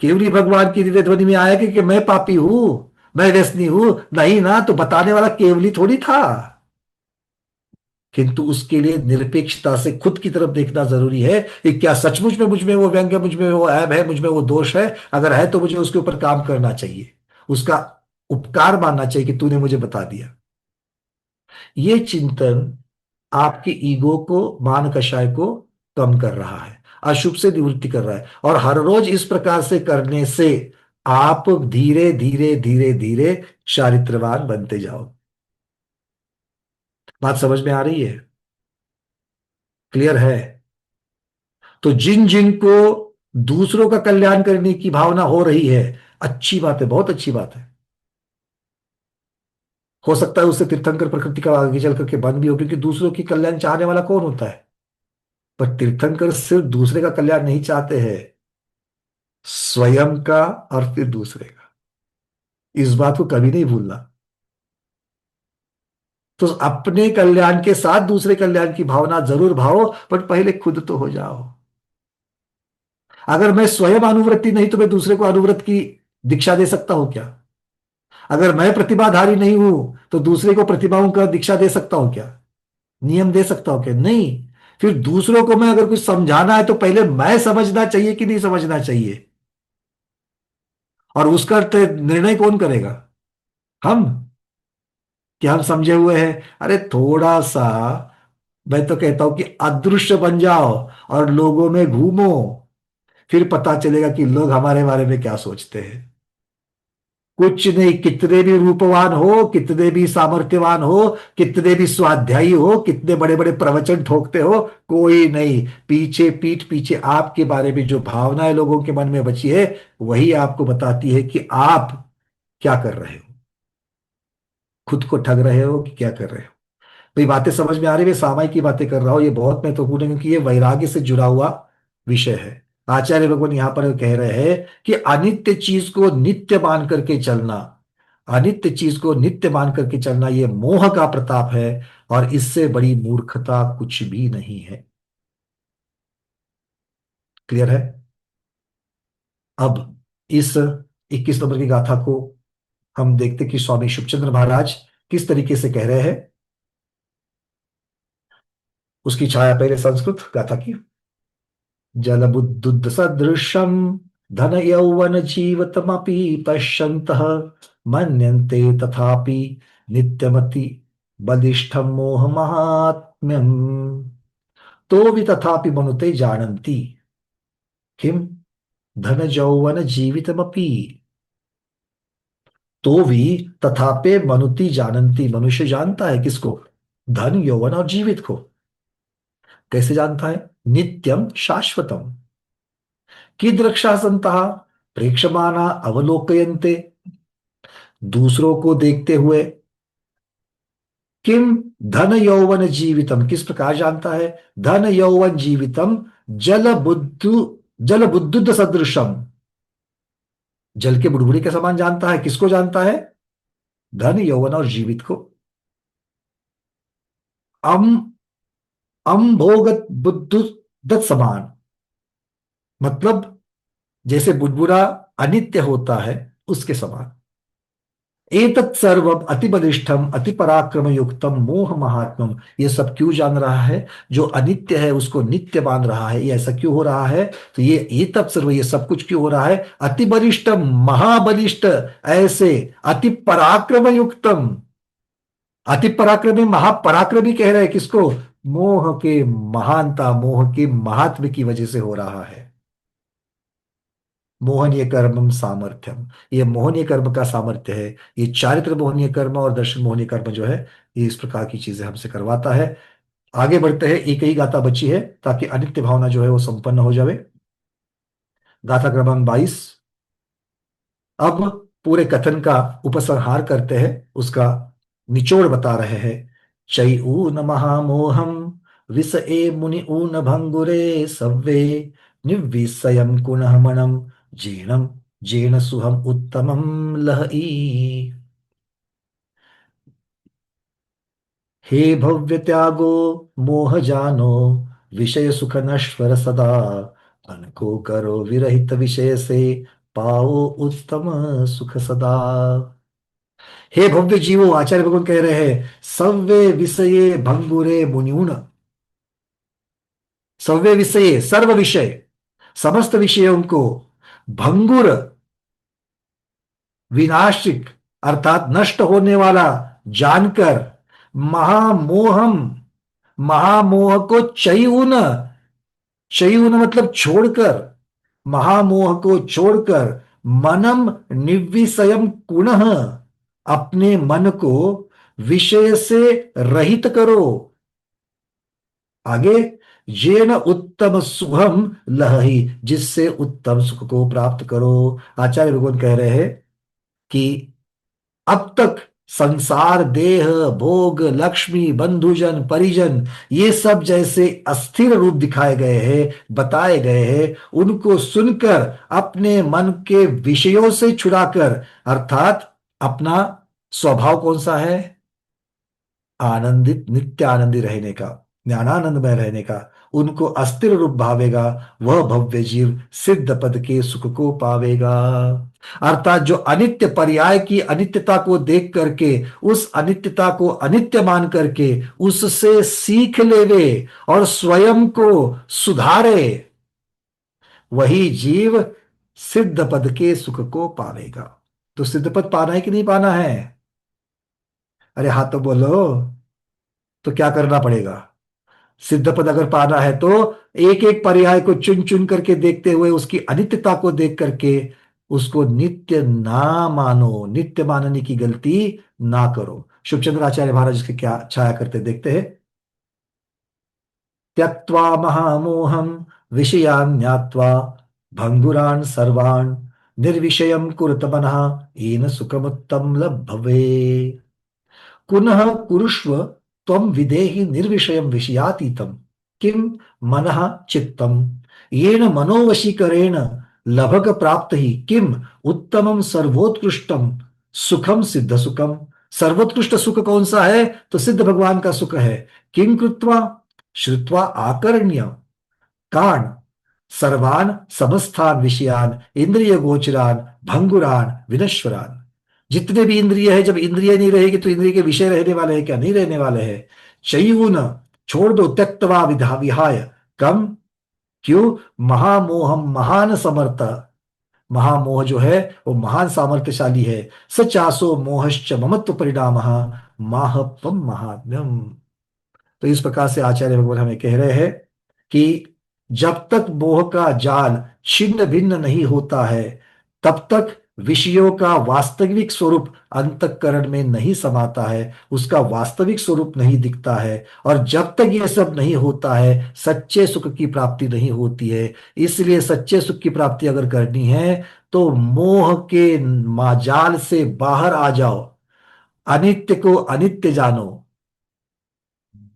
केवली भगवान की दिव्य ध्वनि में आया कि मैं पापी हूं, मैं व्यसनी हूं, नहीं ना, तो बताने वाला केवली थोड़ी था। किंतु उसके लिए निरपेक्षता से खुद की तरफ देखना जरूरी है कि क्या सचमुच में मुझ में वो व्यंग है, मुझ में वो ऐब है, मुझ में वो दोष है। अगर है तो मुझे उसके ऊपर काम करना चाहिए, उसका उपकार मानना चाहिए कि तूने मुझे बता दिया। ये चिंतन आपके ईगो को, मान कषाय को कम कर रहा है, अशुभ से निवृत्ति कर रहा है। और हर रोज इस प्रकार से करने से आप धीरे धीरे धीरे धीरे चारित्रवान बनते जाओ। बात समझ में आ रही है? क्लियर है? तो जिन जिन को दूसरों का कल्याण करने की भावना हो रही है, अच्छी बात है, बहुत अच्छी बात है। हो सकता है उससे तीर्थंकर प्रकृति का आगे चल करके बन भी हो, क्योंकि दूसरों की कल्याण चाहने वाला कौन होता है। पर तीर्थंकर सिर्फ दूसरे का कल्याण नहीं चाहते हैं, स्वयं का और फिर दूसरे का। इस बात को कभी नहीं भूलना। तो अपने कल्याण के साथ दूसरे कल्याण की भावना जरूर भाओ, पर पहले खुद तो हो जाओ। अगर मैं स्वयं अनुवृत्ति नहीं, तो मैं दूसरे को अनुव्रत की दीक्षा दे सकता हूं क्या? अगर मैं प्रतिभाधारी नहीं हूं, तो दूसरे को प्रतिभाओं का दीक्षा दे सकता हूं क्या, नियम दे सकता हूं क्या? नहीं। फिर दूसरों को मैं अगर कुछ समझाना है, तो पहले मैं समझना चाहिए कि नहीं समझना चाहिए, और उसका निर्णय कौन करेगा? हम, कि हम समझे हुए हैं? अरे थोड़ा सा, मैं तो कहता हूं कि अदृश्य बन जाओ और लोगों में घूमो, फिर पता चलेगा कि लोग हमारे बारे में क्या सोचते हैं। कुछ नहीं, कितने भी रूपवान हो, कितने भी सामर्थ्यवान हो, कितने भी स्वाध्यायी हो, कितने बड़े बड़े प्रवचन ठोकते हो, कोई नहीं। पीछे, पीठ पीछे आपके बारे में जो भावनाएं लोगों के मन में बची है, वही आपको बताती है कि आप क्या कर रहे हो, खुद को ठग रहे हो कि क्या कर रहे हो। भाई बातें समझ में आ रही है? सामायिक की बातें कर रहा हूं, ये बहुत महत्वपूर्ण है, क्योंकि ये वैराग्य से जुड़ा हुआ विषय है। आचार्य भगवान यहां पर कह रहे हैं कि अनित्य चीज को नित्य मान करके चलना, अनित्य चीज को नित्य मान करके चलना, ये मोह का प्रताप है, और इससे बड़ी मूर्खता कुछ भी नहीं है। क्लियर है? अब इस 21 नंबर की गाथा को हम देखते कि स्वामी शुभचंद्र महाराज किस तरीके से कह रहे हैं। उसकी छाया पहले संस्कृत गाथा की। जलबुद्धुद सदृशम धन यौवन जीवतमपि पश्यन्तः मन्यन्ते तथापि नित्यमति बलिष्ठम मोह महात्म्यम तो भी तथापि मनुते जानन्ति किम धन यौवन जीवितमपि। तो भी तथापि मनुति जानन्ति, मनुष्य जानता है किसको? धन, यौवन और जीवित को। कैसे जानता है? नित्यम शाश्वतम कीदृक्षा संतः प्रेक्षमाना अवलोकयन्ते, दूसरों को देखते हुए। किम धन यौवन जीवितम, किस प्रकार जानता है? धन यौवन जीवितम जल बुद्धुद सदृशम, जल के बुड़बुड़े के समान जानता है। किसको जानता है? धन, यौवन और जीवित को। अम अम भोगत बुद्धु दत समान, मतलब जैसे बुलबुला अनित्य होता है उसके समान। एतत् सर्वम अति बलिष्ठम अति पराक्रम युक्तम मोह महात्मम, ये सब क्यों जान रहा है? जो अनित्य है उसको नित्य मान रहा है। ये ऐसा क्यों हो रहा है? तो ये तत् सर्व, ये सब कुछ क्यों हो रहा है? अति बलिष्ठम महाबलिष्ठ, ऐसे अति पराक्रम युक्तम, अति पराक्रमी महापराक्रमी कह रहे हैं किसको? मोह के महानता, मोह के महात्म्य की वजह से हो रहा है। मोहनीय कर्मम सामर्थ्यम, ये मोहनीय कर्म का सामर्थ्य है। ये चारित्र मोहनीय कर्म और दर्शन मोहनीय कर्म जो है, ये इस प्रकार की चीजें हमसे करवाता है। आगे बढ़ते हैं, एक ही गाथा बची है ताकि अनित्य भावना जो है वो संपन्न हो जाए। गाथा क्रमांक 22। अब पूरे कथन का उपसंहार करते हैं, उसका निचोड़ बता रहे हैं। चै ऊन महामोहम विष ए मुनि ऊन भंगुरे सव्वे निविषयम कुणः मनम जीणम जेन सुहम उत्तमम लहई। हे भव्य त्यागो मोह जानो विषय सुख नश्वर सदा, मन को करो विरहित विषय से पाओ उत्तम सुख सदा। हे भव्य जीवो, आचार्य भगवान कह रहे हैं, सव्य विषये भंगुरे मुनिउन, सव्य विषय सर्व विषय, समस्त विषयों को भंगुर विनाशिक अर्थात नष्ट होने वाला जानकर, महामोहम महामोह को चयुन, चयुन मतलब छोड़कर, महामोह को छोड़कर, मनम निविषयम पुनः, अपने मन को विषय से रहित करो। आगे, येन उत्तम सुखम लहहि, जिससे उत्तम सुख को प्राप्त करो। आचार्य भगवान कह रहे हैं कि अब तक संसार, देह, भोग, लक्ष्मी, बंधुजन, परिजन, ये सब जैसे अस्थिर रूप दिखाए गए हैं, बताए गए हैं, उनको सुनकर अपने मन के विषयों से छुड़ाकर, अर्थात अपना स्वभाव कौन सा है? आनंदित, नित्य आनंदी रहने का, ज्ञानानंद में रहने का, उनको अस्थिर रूप भावेगा, वह भव्य जीव सिद्ध पद के सुख को पावेगा। अर्थात जो अनित्य पर्याय की अनित्यता को देख करके, उस अनित्यता को अनित्य मान करके उससे सीख लेवे और स्वयं को सुधारे, वही जीव सिद्ध पद के सुख को पावेगा। तो सिद्ध पद पाना है कि नहीं पाना है? अरे हाँ तो बोलो, तो क्या करना पड़ेगा? सिद्ध पद अगर पाना है तो एक एक पर्याय को चुन चुन करके देखते हुए, उसकी अनित्यता को देख करके उसको नित्य ना मानो, नित्य मानने की गलती ना करो। शुभचंद्र आचार्य महाराज इसके क्या छाया करते देखते हैं। त्यक्त्वा महामोहम विषयान् ज्ञात्वा भंगुरान सर्वान् निर्विषयम कुरुत मनः येन सुखमुत्तम लभवे। पुनः कुरुष्व त्वं विदेहि निर्विषयं विषयातीतं किं मनः चित्तम येन मनोवशीकरेण लभग प्राप्त ही किम उत्तमम सर्वोत्कृष्टम सुखम सिद्ध सुखम। सर्वोत्कृष्ट सुख कौन सा है? तो सिद्ध भगवान का सुख है। किं कृत्वा श्रुत्वा आकर्ण्य कान सर्वान समस्थान विषयान इंद्रिय गोचरान भंगुरान विनश्वरान। जितने भी इंद्रिय है, जब इंद्रिय नहीं रहेगी तो इंद्रिय के विषय रहने वाले हैं क्या? नहीं रहने वाले हैं। चयून छोड़ दो, त्यक्तवा विधा विहाय कम, क्यों? महामोहम महान समर्थ, महामोह जो है वो महान सामर्थ्यशाली है। सचासो मोहश्च ममत्व परिणाम माहपम महात्म्यम। तो इस प्रकार से आचार्य भगवान हमें कह रहे हैं कि जब तक मोह का जाल छिन्न भिन्न नहीं होता है, तब तक विषयों का वास्तविक स्वरूप अंतःकरण में नहीं समाता है, उसका वास्तविक स्वरूप नहीं दिखता है। और जब तक यह सब नहीं होता है, सच्चे सुख की प्राप्ति नहीं होती है। इसलिए सच्चे सुख की प्राप्ति अगर करनी है तो मोह के माजाल से बाहर आ जाओ, अनित्य को अनित्य जानो,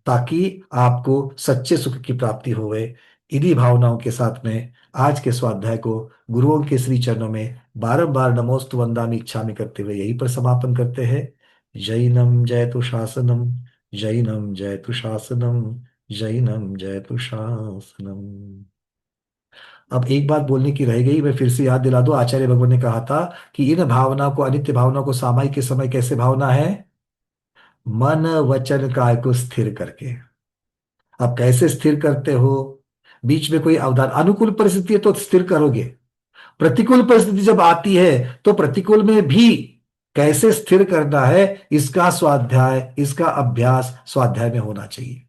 ताकि आपको सच्चे सुख की प्राप्ति होवे। इन्हीं भावनाओं के साथ में आज के स्वाध्याय को गुरुओं के श्री चरणों में बारंबार नमोस्तु वंदामि इच्छामि करते हुए यहीं पर समापन करते हैं। जैनम जयतु शासनम, जैनम जयतु शासनम, जैनम जयतु शासनम। अब एक बात बोलने की रह गई, मैं फिर से याद दिला दूं। आचार्य भगवान ने कहा था कि इन भावना को, अनित्य भावना को सामायिक के समय कैसे भावना है? मन वचन काय को स्थिर करके। अब कैसे स्थिर करते हो? बीच में कोई अवधान, अनुकूल परिस्थिति है तो स्थिर करोगे, प्रतिकूल परिस्थिति जब आती है तो प्रतिकूल में भी कैसे स्थिर करना है, इसका स्वाध्याय, इसका अभ्यास स्वाध्याय में होना चाहिए।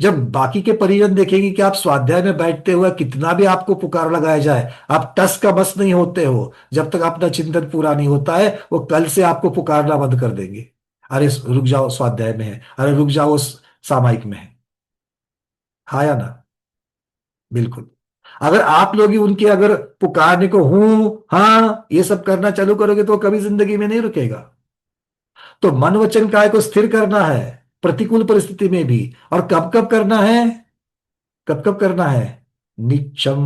जब बाकी के परिजन देखेंगे कि आप स्वाध्याय में बैठते हुए कितना भी आपको पुकार लगाया जाए, आप टस का बस नहीं होते हो, जब तक अपना चिंतन पूरा नहीं होता है वो कल से आपको पुकारना बंद कर देंगे। अरे रुक जाओ, स्वाध्याय में है, अरे रुक जाओ, सामायिक में है। हाँ या ना? बिल्कुल। अगर आप लोग ही उनके अगर पुकारने को हूं हाँ ये सब करना चालू करोगे तो कभी जिंदगी में नहीं रुकेगा। तो मन वचन काय को स्थिर करना है प्रतिकूल परिस्थिति में भी। और कब कब करना है? कब कब करना है? नित्यम,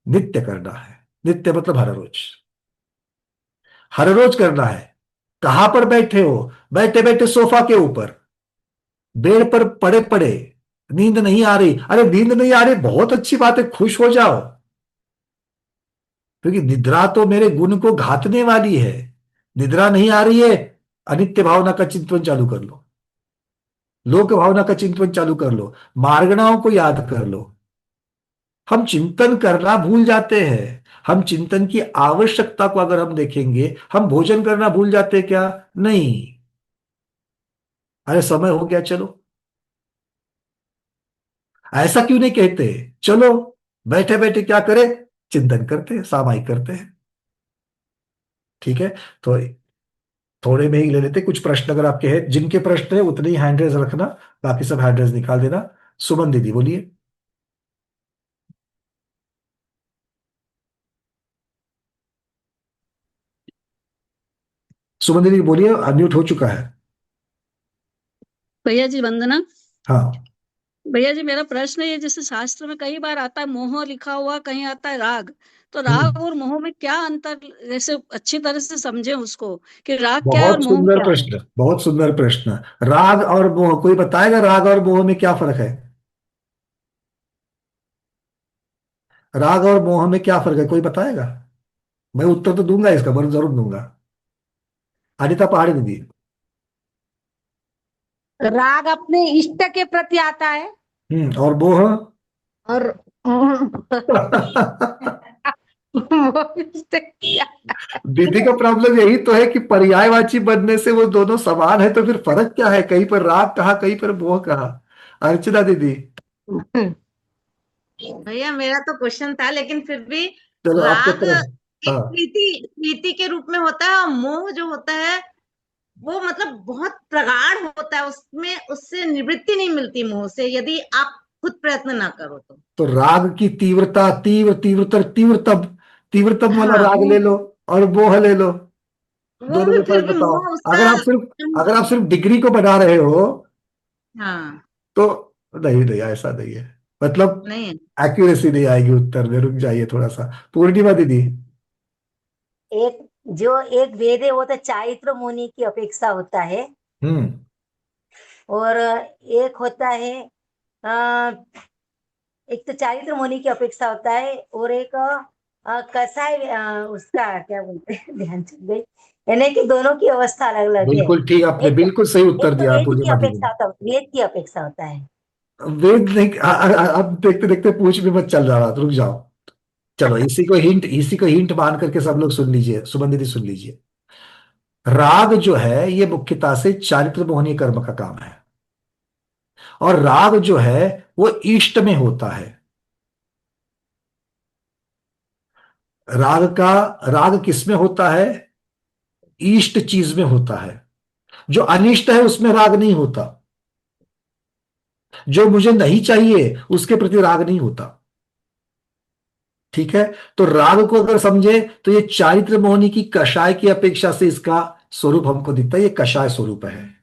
नित्य करना है। नित्य मतलब हर रोज, हर रोज करना है। कहां पर बैठे हो? बैठे बैठे सोफा के ऊपर, बेड पर पड़े पड़े, नींद नहीं आ रही, अरे नींद नहीं आ रही बहुत अच्छी बात है, खुश हो जाओ, क्योंकि निद्रा तो मेरे गुण को घातने वाली है। निद्रा नहीं आ रही है, अनित्य भावना का चिंतन चालू कर लो, लोक भावना का चिंतन चालू कर लो, मार्गणाओं को याद कर लो। हम चिंतन करना भूल जाते हैं। हम चिंतन की आवश्यकता को अगर हम देखेंगे, हम भोजन करना भूल जाते हैं क्या? नहीं। अरे समय हो गया चलो, ऐसा क्यों नहीं कहते? चलो बैठे बैठे क्या करें? चिंतन करते हैं, सामायिक करते हैं। ठीक है, तो थोड़े में ही ले लेते कुछ प्रश्न अगर आपके हैं, जिनके प्रश्न है उतने ही हैंड रेज रखना, बाकी सब हैंड रेज निकाल देना। सुमन दीदी बोलिए। सुमन दीदी बोलिए, अनम्यूट हो चुका है। भैया जी वंदना। हाँ भैया जी मेरा प्रश्न है, जैसे शास्त्र में कई बार आता है मोह लिखा हुआ, कहीं आता है राग, तो राग और मोह में क्या अंतर, जैसे अच्छी तरह से समझे उसको कि राग क्या है और बहुत मोह सुंदर क्या है। प्रश्न, बहुत सुंदर प्रश्न। राग और मोह, कोई बताएगा राग और मोह में क्या फर्क है? राग और मोह में क्या फर्क है, कोई बताएगा? मैं उत्तर तो दूंगा इसका, बरं जरूर दूंगा। अनिता पहाड़ी दीदी। राग अपने इष्ट के प्रति आता है और मोह? और दीदी का प्रॉब्लम यही तो है कि पर्यायवाची बनने से वो दोनों समान है, तो फिर फर्क क्या है? कहीं पर राग कहा, कहीं पर मोह कहा। अर्चना दीदी। भैया मेरा तो क्वेश्चन था, लेकिन फिर भी चलो आपके राग तरफ। एक हाँ प्रीति प्रीति के रूप में होता है, और मोह जो होता है वो मतलब बहुत प्रगाढ़ होता है, उसमें उससे निवृत्ति नहीं मिलती मोह से, यदि आप खुद प्रयत्न ना करो तो राग की तीव्रता, तीव्र तीव्रतर तीव्रतम, तीव्रतम वाला हाँ राग ले लो और मोह ले लो, वो दोनों भी में फिर फर्क भी बताओ। मोह उसका। अगर आप सिर्फ डिग्री को बना रहे हो हाँ तो नहीं नहीं, ऐसा नहीं है, मतलब नहीं है। एक्यूरेसी नहीं आएगी उत्तर में, रुक जाइए थोड़ा सा। पूर्णिमा दीदी। एक जो एक वेद है वो तो चारित्र मुनि की अपेक्षा होता है, और एक होता है एक तो चारित्र मुनि की अपेक्षा होता है, और एक कसाय, उसका क्या बोलते हैं, ध्यान चल गई, यानी कि दोनों की अवस्था अलग अलग है। बिल्कुल ठीक, आपने एक बिल्कुल सही एक उत्तर तो दिया वेद की पूर्णिमा दीदी अपेक्षा ने। होता है, वेद की अपेक्षा होता है। वेद नहीं, अब देखते देखते पूछ भी मत चल रहा, रुक जाओ। चलो इसी को हिंट मान करके सब लोग सुन लीजिए, सुमन दीदी सुन लीजिए। राग जो है ये मुख्यतः से चारित्र मोहनीय कर्म का काम है, और राग जो है वो इष्ट में होता है। राग किस में होता है? इष्ट चीज में होता है। जो अनिष्ट है उसमें राग नहीं होता, जो मुझे नहीं चाहिए उसके प्रति राग नहीं होता। ठीक है, तो राग को अगर समझे तो ये चारित्र मोहनी की कषाय की अपेक्षा से इसका स्वरूप हमको दिखता है, ये कषाय स्वरूप है।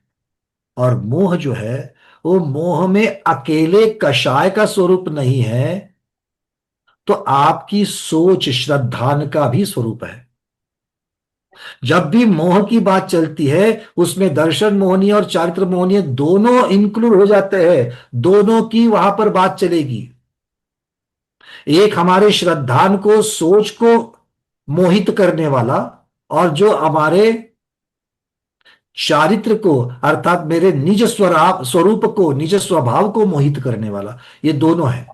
और मोह जो है वो मोह में अकेले कषाय का स्वरूप नहीं है, तो आपकी सोच श्रद्धान का भी स्वरूप है। जब भी मोह की बात चलती है उसमें दर्शन मोहनी और चारित्र मोहनी दोनों इंक्लूड हो जाते हैं, दोनों की वहां पर बात चलेगी। एक हमारे श्रद्धान को, सोच को मोहित करने वाला, और जो हमारे चारित्र को अर्थात मेरे निज स्वरूप को, निज स्वभाव को मोहित करने वाला, ये दोनों है।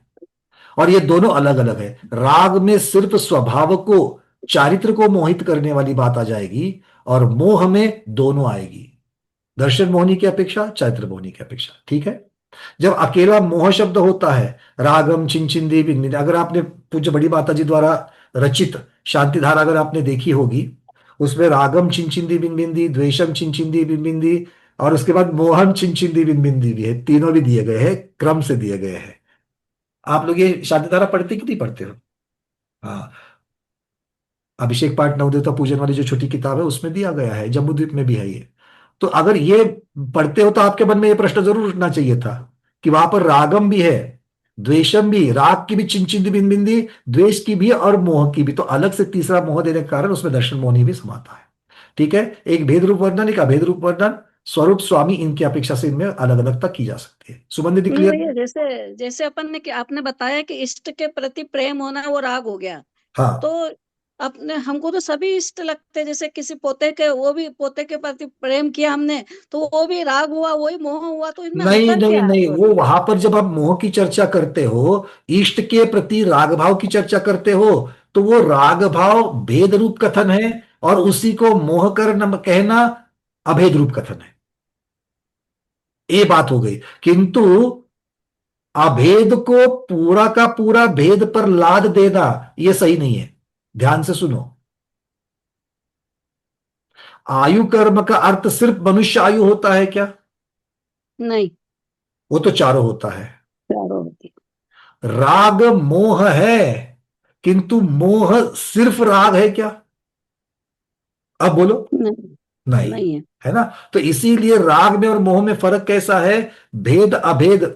और ये दोनों अलग अलग है। राग में सिर्फ स्वभाव को, चारित्र को मोहित करने वाली बात आ जाएगी, और मोह में दोनों आएगी, दर्शन मोहनी की अपेक्षा, चारित्र मोहनी की अपेक्षा। ठीक है। जब अकेला मोह शब्द होता है, रागम चिंचिंदी बिंबिंदी, अगर आपने पूज्य बड़ी माता जी द्वारा रचित शांति धारा अगर आपने देखी होगी, उसमें रागम चिंचिंदी बिंबिंदी, द्वेषम चिंचिंदी बिंबिंदी, और उसके बाद मोहम चिंचिंदी बिंबिंदी भी है। तीनों भी दिए गए हैं, क्रम से दिए गए हैं। आप लोग ये शांति धारा पढ़ते कि नहीं पढ़ते हो? हाँ, अभिषेक पाठ नवदेवता पूजन वाली जो छोटी किताब है उसमें दिया गया है, जम्बूद्वीप में भी है ये। तो अगर ये पढ़ते हो तो आपके मन में ये प्रश्न जरूर उठना चाहिए था कि वहां पर रागम भी है, द्वेषम भी, राग की भी चिंचिंदी बिंबिंदी, द्वेष की भी और मोह की भी, तो अलग से तीसरा मोह देने के कारण उसमें दर्शन मोहनी भी समाता है। ठीक है। एक भेद रूप वर्णन, एक अभेद रूप वर्णन, स्वरूप स्वामी, इनकी अपेक्षा से इनमें अलग अलगता की जा सकती है। सुमन दीदी नहीं क्लियर? भैया, जैसे जैसे अपन ने आपने बताया कि इष्ट के प्रति प्रेम होना वो राग हो गया, हाँ, तो अपने हमको तो सभी इष्ट लगते, जैसे किसी पोते के, वो भी पोते के प्रति प्रेम किया हमने तो वो भी राग हुआ, वही मोह हुआ, तो इनमें नहीं अंतर नहीं क्या नहीं, है? वो वहां पर जब आप मोह की चर्चा करते हो, इष्ट के प्रति राग भाव की चर्चा करते हो, तो वो राग भाव भेद रूप कथन है, और उसी को मोह करना कहना अभेद रूप कथन है। ये बात हो गई। किंतु अभेद को पूरा का पूरा भेद पर लाद देना यह सही नहीं है। ध्यान से सुनो, आयु कर्म का अर्थ सिर्फ मनुष्य आयु होता है क्या? नहीं, वो तो चारों होता है। चारों होती राग मोह है, किंतु मोह सिर्फ राग है क्या? अब बोलो। नहीं, नहीं नहीं है। है ना। तो इसीलिए राग में और मोह में फर्क कैसा है? भेद अभेद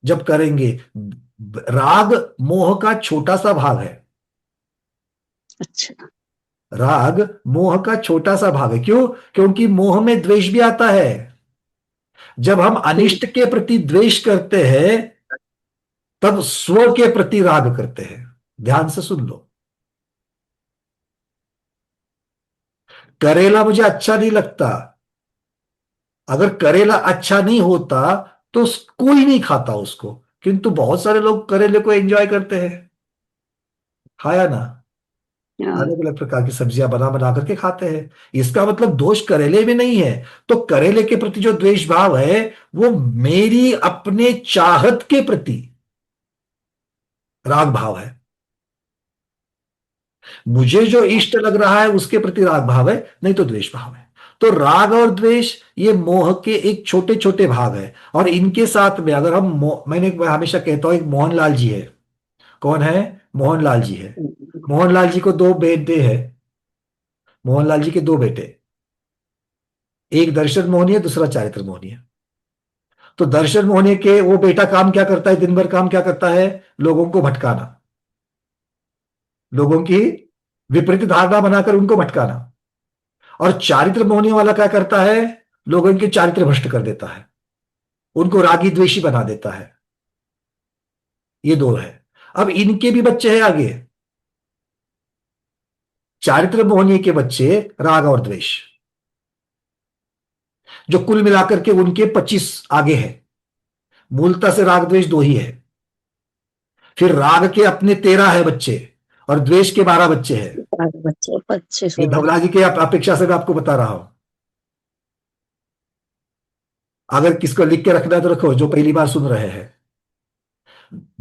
जब करेंगे, राग मोह का छोटा सा भाग है। अच्छा, राग मोह का छोटा सा भाग है। क्यों? क्योंकि मोह में द्वेष भी आता है। जब हम अनिष्ट के प्रति द्वेष करते हैं तब स्व के प्रति राग करते हैं। ध्यान से सुन लो। करेला मुझे अच्छा नहीं लगता, अगर करेला अच्छा नहीं होता तो कोई नहीं खाता उसको, किंतु बहुत सारे लोग करेले को एंजॉय करते हैं। खाया ना, हाँ, अलग अलग प्रकार की सब्जियां बना बना करके खाते हैं। इसका मतलब दोष करेले में नहीं है। तो करेले के प्रति जो द्वेष भाव है वो मेरी अपने चाहत के प्रति राग भाव है। मुझे जो इष्ट लग रहा है उसके प्रति राग भाव है, नहीं तो द्वेष भाव है। तो राग और द्वेष ये मोह के एक छोटे छोटे भाग है। और इनके साथ में अगर हम मैं हमेशा कहता हूं, एक मोहनलाल जी है। कौन है? मोहनलाल जी है। मोहनलाल जी को दो बेटे हैं। मोहनलाल जी के दो बेटे, एक दर्शन मोहनी है, दूसरा चारित्र मोहनी है। तो दर्शन मोहनी के वो बेटा काम क्या करता है? दिन भर काम क्या करता है? लोगों को भटकाना, लोगों की विपरीत धारणा बनाकर उनको भटकाना। और चारित्र मोहनी वाला क्या करता है? लोगों के चारित्र भ्रष्ट कर देता है, उनको रागी द्वेषी बना देता है। ये दो है। अब इनके भी बच्चे हैं आगे, चारित्र मोहनी के बच्चे राग और द्वेष, जो कुल मिलाकर के उनके 25 आगे हैं। मूलतः से राग द्वेष दो ही है। फिर राग के अपने 13 है बच्चे और द्वेष के 12 बच्चे हैं। बच्चे 25 ये धवला जी के अपेक्षा से मैं आपको बता रहा हूं। अगर किसको लिख के रखना है तो रखो, जो पहली बार सुन रहे हैं।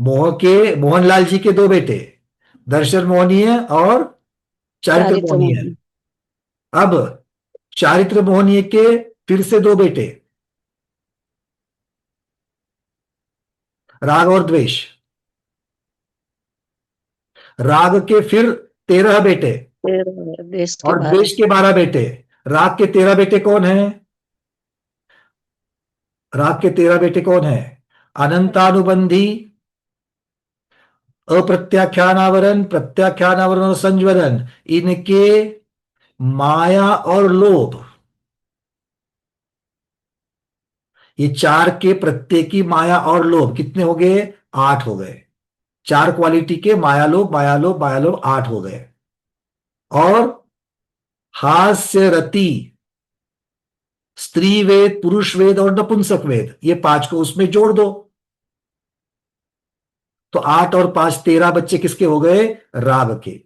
मोहनलाल जी के दो बेटे, दर्शन मोहनी है और चारित्र मोहनी है। अब चारित्र मोहनी के फिर से दो बेटे, राग और द्वेष। राग के फिर 13 बेटे और द्वेष के 12 बेटे। राग के 13 बेटे कौन है? राग के 13 बेटे कौन है? अनंतानुबंधी, अप्रत्याख्यानावरण, प्रत्याख्यानावरण और संज्वलन। इनके माया और लोभ, ये चार के प्रत्येकी माया और लोभ कितने हो गए? 8 हो गए। चार क्वालिटी के माया लोभ माया लोभ माया लोभ 8 हो गए। और हास्य रति, स्त्री वेद, पुरुष वेद और नपुंसक वेद, ये 5 को उसमें जोड़ दो, तो 8 और 5 13 बच्चे किसके हो गए? राग के।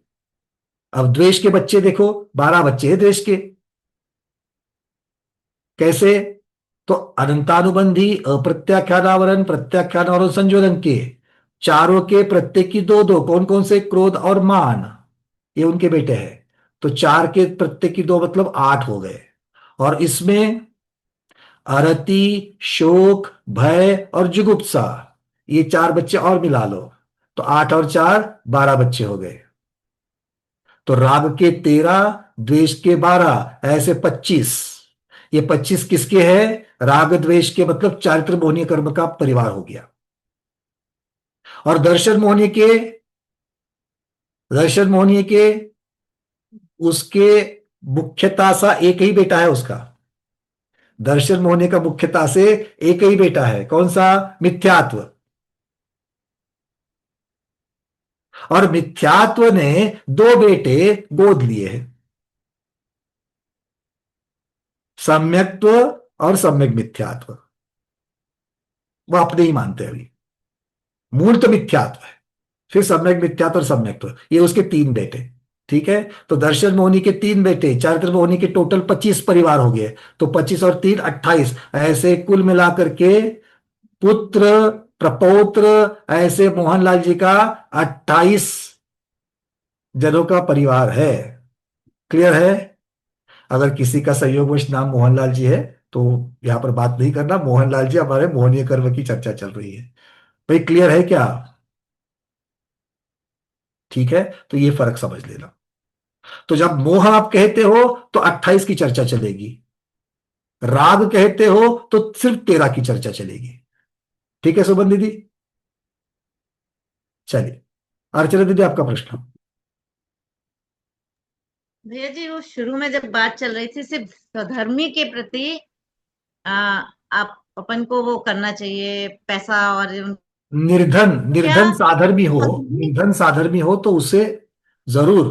अब द्वेष के बच्चे देखो, 12 बच्चे हैं द्वेष के। कैसे? तो अनंतानुबंधी, अप्रत्याख्यानावरण, प्रत्याख्यानावरण, संयोजन के चारों के प्रत्येक की 2-2, कौन कौन से? क्रोध और मान, ये उनके बेटे हैं। तो 4 के प्रत्येक की 2 मतलब 8 हो गए। और इसमें अरति, शोक, भय और जुगुप्सा, ये 4 बच्चे और मिला लो, तो 8 और 4 12 बच्चे हो गए। तो राग के 13, द्वेष के 12, ऐसे 25। ये 25 किसके हैं? राग द्वेष के, मतलब चारित्र मोहनीय कर्म का परिवार हो गया। और दर्शन मोहनीय के उसके मुख्यता सा एक ही बेटा है उसका। दर्शन मोहनीय का मुख्यता से एक ही बेटा है, कौन सा? मिथ्यात्व। और मिथ्यात्व ने 2 बेटे गोद लिए हैं, सम्यक्त्व और सम्यक मिथ्यात्व। वो अपने ही मानते हैं अभी। मूल तो मिथ्यात्व है, फिर सम्यक मिथ्यात्व और सम्यक्त्व, ये उसके 3 बेटे। ठीक है, तो दर्शन मोहनी के 3 बेटे, चारित्र मोहनी के टोटल 25 परिवार हो गए। तो 25 और 3 28, ऐसे कुल मिलाकर के पुत्र प्रपौत्र, ऐसे मोहनलाल जी का 28 जनों का परिवार है। क्लियर है? अगर किसी का संयोगवश नाम मोहनलाल जी है तो यहां पर बात नहीं करना, मोहनलाल जी हमारे मोहनीय कर्म की चर्चा चल रही है। भाई क्लियर है क्या? ठीक है, तो ये फर्क समझ लेना। तो जब मोह आप कहते हो तो 28 की चर्चा चलेगी, राग कहते हो तो सिर्फ 13 की चर्चा चलेगी। ठीक है सुमन दीदी? चलिए, अर्चना दीदी आपका प्रश्न। भैया जी, वो शुरू में जब बात चल रही थी सिर्फ स्वधर्मी के प्रति आप अपन को वो करना चाहिए पैसा और निर्धन साधर्मी हो, स्वधर्मी, निर्धन साधर्मी हो तो उसे जरूर।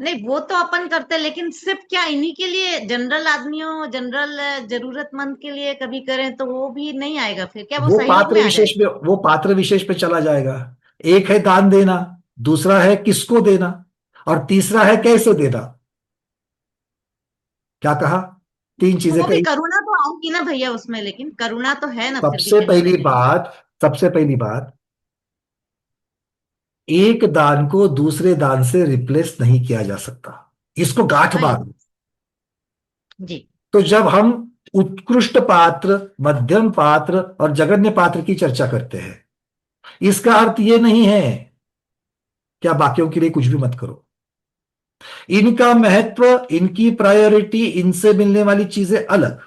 नहीं वो तो अपन करते हैं, लेकिन सिर्फ क्या इन्हीं के लिए, जनरल आदमियों, जनरल जरूरतमंद के लिए कभी करें तो वो भी नहीं आएगा फिर? क्या वो वो सही पात्र में आ विशेष जाएगा? पे, वो पात्र विशेष पे चला जाएगा। एक है दान देना, दूसरा है किसको देना, और तीसरा है कैसे देना। क्या कहा? 3 तो चीजें वो भी कही। करुणा तो आएगी ना भैया उसमें, लेकिन करुणा तो है ना फिर भी सबसे कहीं ना पहली कहीं। बात सबसे पहली बात, एक दान को दूसरे दान से रिप्लेस नहीं किया जा सकता, इसको गांठ हाँ बांध। जी। तो जब हम उत्कृष्ट पात्र, मध्यम पात्र और जघन्य पात्र की चर्चा करते हैं, इसका अर्थ यह नहीं है कि आप बाकियों के लिए कुछ भी मत करो। इनका महत्व, इनकी प्रायोरिटी, इनसे मिलने वाली चीजें अलग,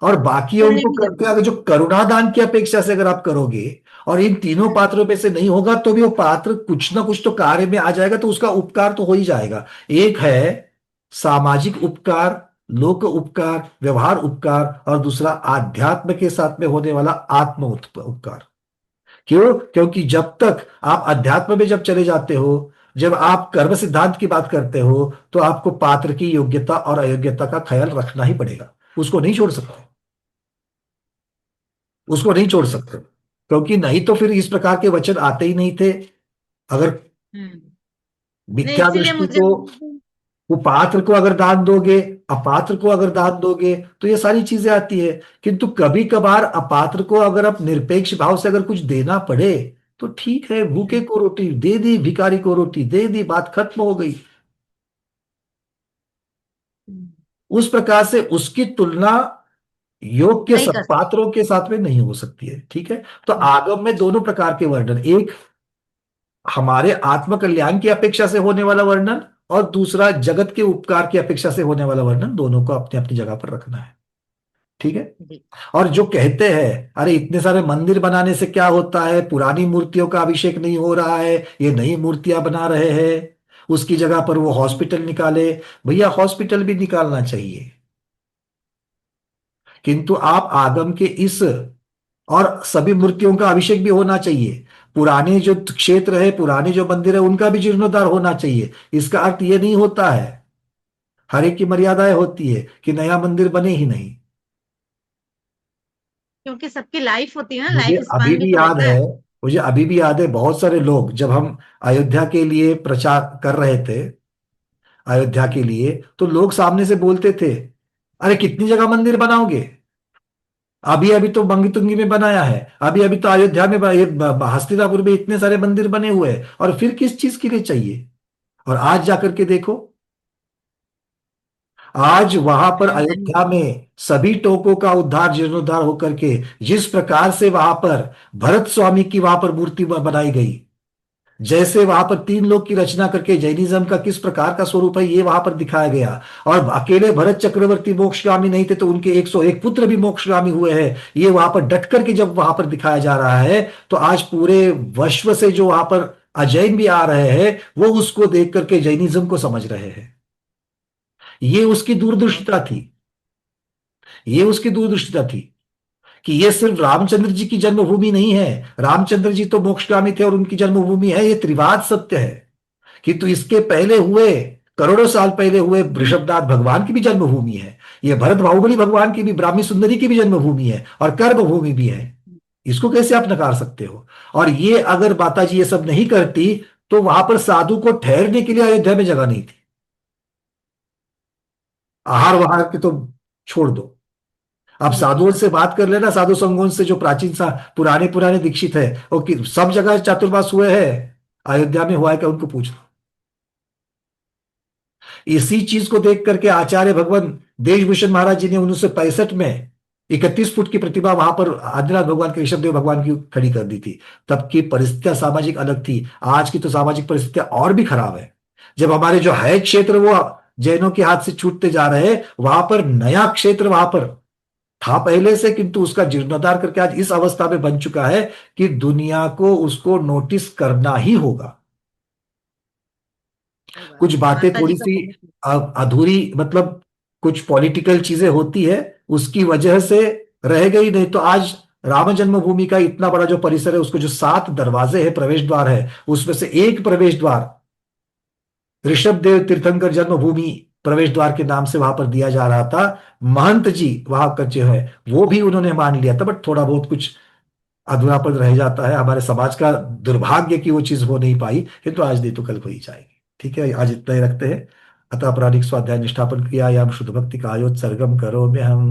और बाकी पुण्य उनको की करके अगर जो करुणादान की अपेक्षा से अगर आप करोगे और इन तीनों पात्रों में से नहीं होगा तो भी वो पात्र कुछ ना कुछ तो कार्य में आ जाएगा, तो उसका उपकार तो हो ही जाएगा। एक है सामाजिक उपकार, लोक उपकार, व्यवहार उपकार, और दूसरा आध्यात्म के साथ में होने वाला आत्म उपकार। क्यों? क्योंकि जब तक आप अध्यात्म में जब चले जाते हो, जब आप कर्म सिद्धांत की बात करते हो, तो आपको पात्र की योग्यता और अयोग्यता का ख्याल रखना ही पड़ेगा, उसको नहीं छोड़ सकते, उसको नहीं छोड़ सकते, क्योंकि नहीं तो फिर इस प्रकार के वचन आते ही नहीं थे। अगर नहीं, मिथ्या इसीलिए दृष्टि मुझे को, वो पात्र को अगर दान दोगे, अपात्र को अगर दान दोगे, तो ये सारी चीजें आती है। किंतु कभी कभार अपात्र को अगर आप निरपेक्ष भाव से अगर कुछ देना पड़े तो ठीक है, भूखे को रोटी दे दी, भिखारी को रोटी दे दी, बात खत्म हो गई। उस प्रकार से उसकी तुलना योग के नहीं कर सकते। सत्पात्रों के साथ में नहीं हो सकती है। ठीक है, तो आगम में दोनों प्रकार के वर्णन, एक हमारे आत्म कल्याण की अपेक्षा से होने वाला वर्णन, और दूसरा जगत के उपकार की अपेक्षा से होने वाला वर्णन, दोनों को अपनी अपनी जगह पर रखना है। ठीक है। जी। और जो कहते हैं अरे इतने सारे मंदिर बनाने से क्या होता है, पुरानी मूर्तियों का अभिषेक नहीं हो रहा है, ये नई मूर्तियां बना रहे हैं, उसकी जगह पर वो हॉस्पिटल निकाले। भैया हॉस्पिटल भी निकालना चाहिए, किंतु आप आगम के इस और सभी मूर्तियों का अभिषेक भी होना चाहिए। पुराने जो क्षेत्र है, पुराने जो मंदिर है, उनका भी जीर्णोद्धार होना चाहिए। इसका अर्थ ये नहीं होता है, हर एक की मर्यादाएं होती है कि नया मंदिर बने ही नहीं। क्योंकि सबकी लाइफ होती है ना, मुझे लाइफ अभी स्पान भी भी तो याद होता है है। मुझे अभी भी याद है, बहुत सारे लोग जब हम अयोध्या के लिए प्रचार कर रहे थे, अयोध्या के लिए, तो लोग सामने से बोलते थे अरे कितनी जगह मंदिर बनाओगे, अभी अभी तो बंगी तुंगी में बनाया है, अभी अभी तो अयोध्या में हस्तिनापुर में इतने सारे मंदिर बने हुए हैं, और फिर किस चीज के लिए चाहिए। और आज जाकर के देखो, आज वहां पर अयोध्या में सभी टोकों का उद्धार जीर्णोद्धार होकर के जिस प्रकार से वहां पर भरत स्वामी की वहां पर मूर्ति बनाई गई, जैसे वहां पर तीन लोग की रचना करके जैनिज्म का किस प्रकार का स्वरूप है ये वहां पर दिखाया गया। और अकेले भरत चक्रवर्ती मोक्षगामी नहीं थे, तो उनके 101 पुत्र भी मोक्षगामी हुए हैं, ये वहां पर डट करके जब वहां पर दिखाया जा रहा है, तो आज पूरे विश्व से जो वहां पर अजैन भी आ रहे हैं, वो उसको देख करके जैनिज्म को समझ रहे हैं। ये उसकी दूरदृष्टिता थी, ये उसकी दूरदृष्टिता थी कि ये सिर्फ रामचंद्र जी की जन्मभूमि नहीं है, रामचंद्र जी तो मोक्षगामी थे और उनकी जन्मभूमि है, ये त्रिवाद सत्य है कि तो इसके पहले हुए, करोड़ों साल पहले हुए ऋषभनाथ भगवान की भी जन्मभूमि है, ये भरत बाहुबली भगवान की भी, ब्राह्मी सुंदरी की भी जन्मभूमि है और कर्मभूमि भी है। इसको कैसे आप नकार सकते हो। और ये अगर माता जी ये सब नहीं करती तो वहां पर साधु को ठहरने के लिए अयोध्या में जगह नहीं थी। आहार वहार के तो छोड़ दो, आप साधुओं से बात कर लेना, साधु संगों से जो प्राचीन सा पुराने पुराने दीक्षित है, वो सब जगह चातुर्मास हुए हैं, अयोध्या में हुआ है क्या, उनको पूछ लो। इसी चीज को देख करके आचार्य भगवान देशभूषण महाराज जी ने 1965 में 31 फुट की प्रतिमा वहां पर आदिनाथ भगवान के, ऋषभदेव भगवान की खड़ी कर दी थी। तब की परिस्थितियां सामाजिक अलग थी, आज की तो सामाजिक परिस्थितियां और भी खराब है। जब हमारे जो है क्षेत्र वो जैनों के हाथ से छूटते जा रहे हैं, वहां पर नया क्षेत्र वहां पर था पहले से, किंतु उसका जीर्णोद्धार करके आज इस अवस्था में बन चुका है कि दुनिया को उसको नोटिस करना ही होगा। कुछ बातें माता जी थोड़ी का सी बहुत अधूरी, मतलब कुछ पॉलिटिकल चीजें होती है, उसकी वजह से रह गई, नहीं तो आज राम जन्मभूमि का इतना बड़ा जो परिसर है, उसको जो 7 दरवाजे हैं, प्रवेश द्वार है, उसमें से एक प्रवेश द्वार ऋषभदेव तीर्थंकर जन्मभूमि प्रवेश द्वार के नाम से वहां पर दिया जा रहा था। महंत जी वहां का जो है वो भी उन्होंने मान लिया था, बट थोड़ा बहुत कुछ अधूरापन रह जाता है, हमारे समाज का दुर्भाग्य कि वो चीज हो नहीं पाई, किंतु आज नहीं तो कल हो ही जाएगी। ठीक है, आज इतना ही रखते हैं। अतः अपराधिक स्वाध्याय निष्ठापन क्रियायाम शुद्ध भक्ति का आयोत्सर्गम करो में हम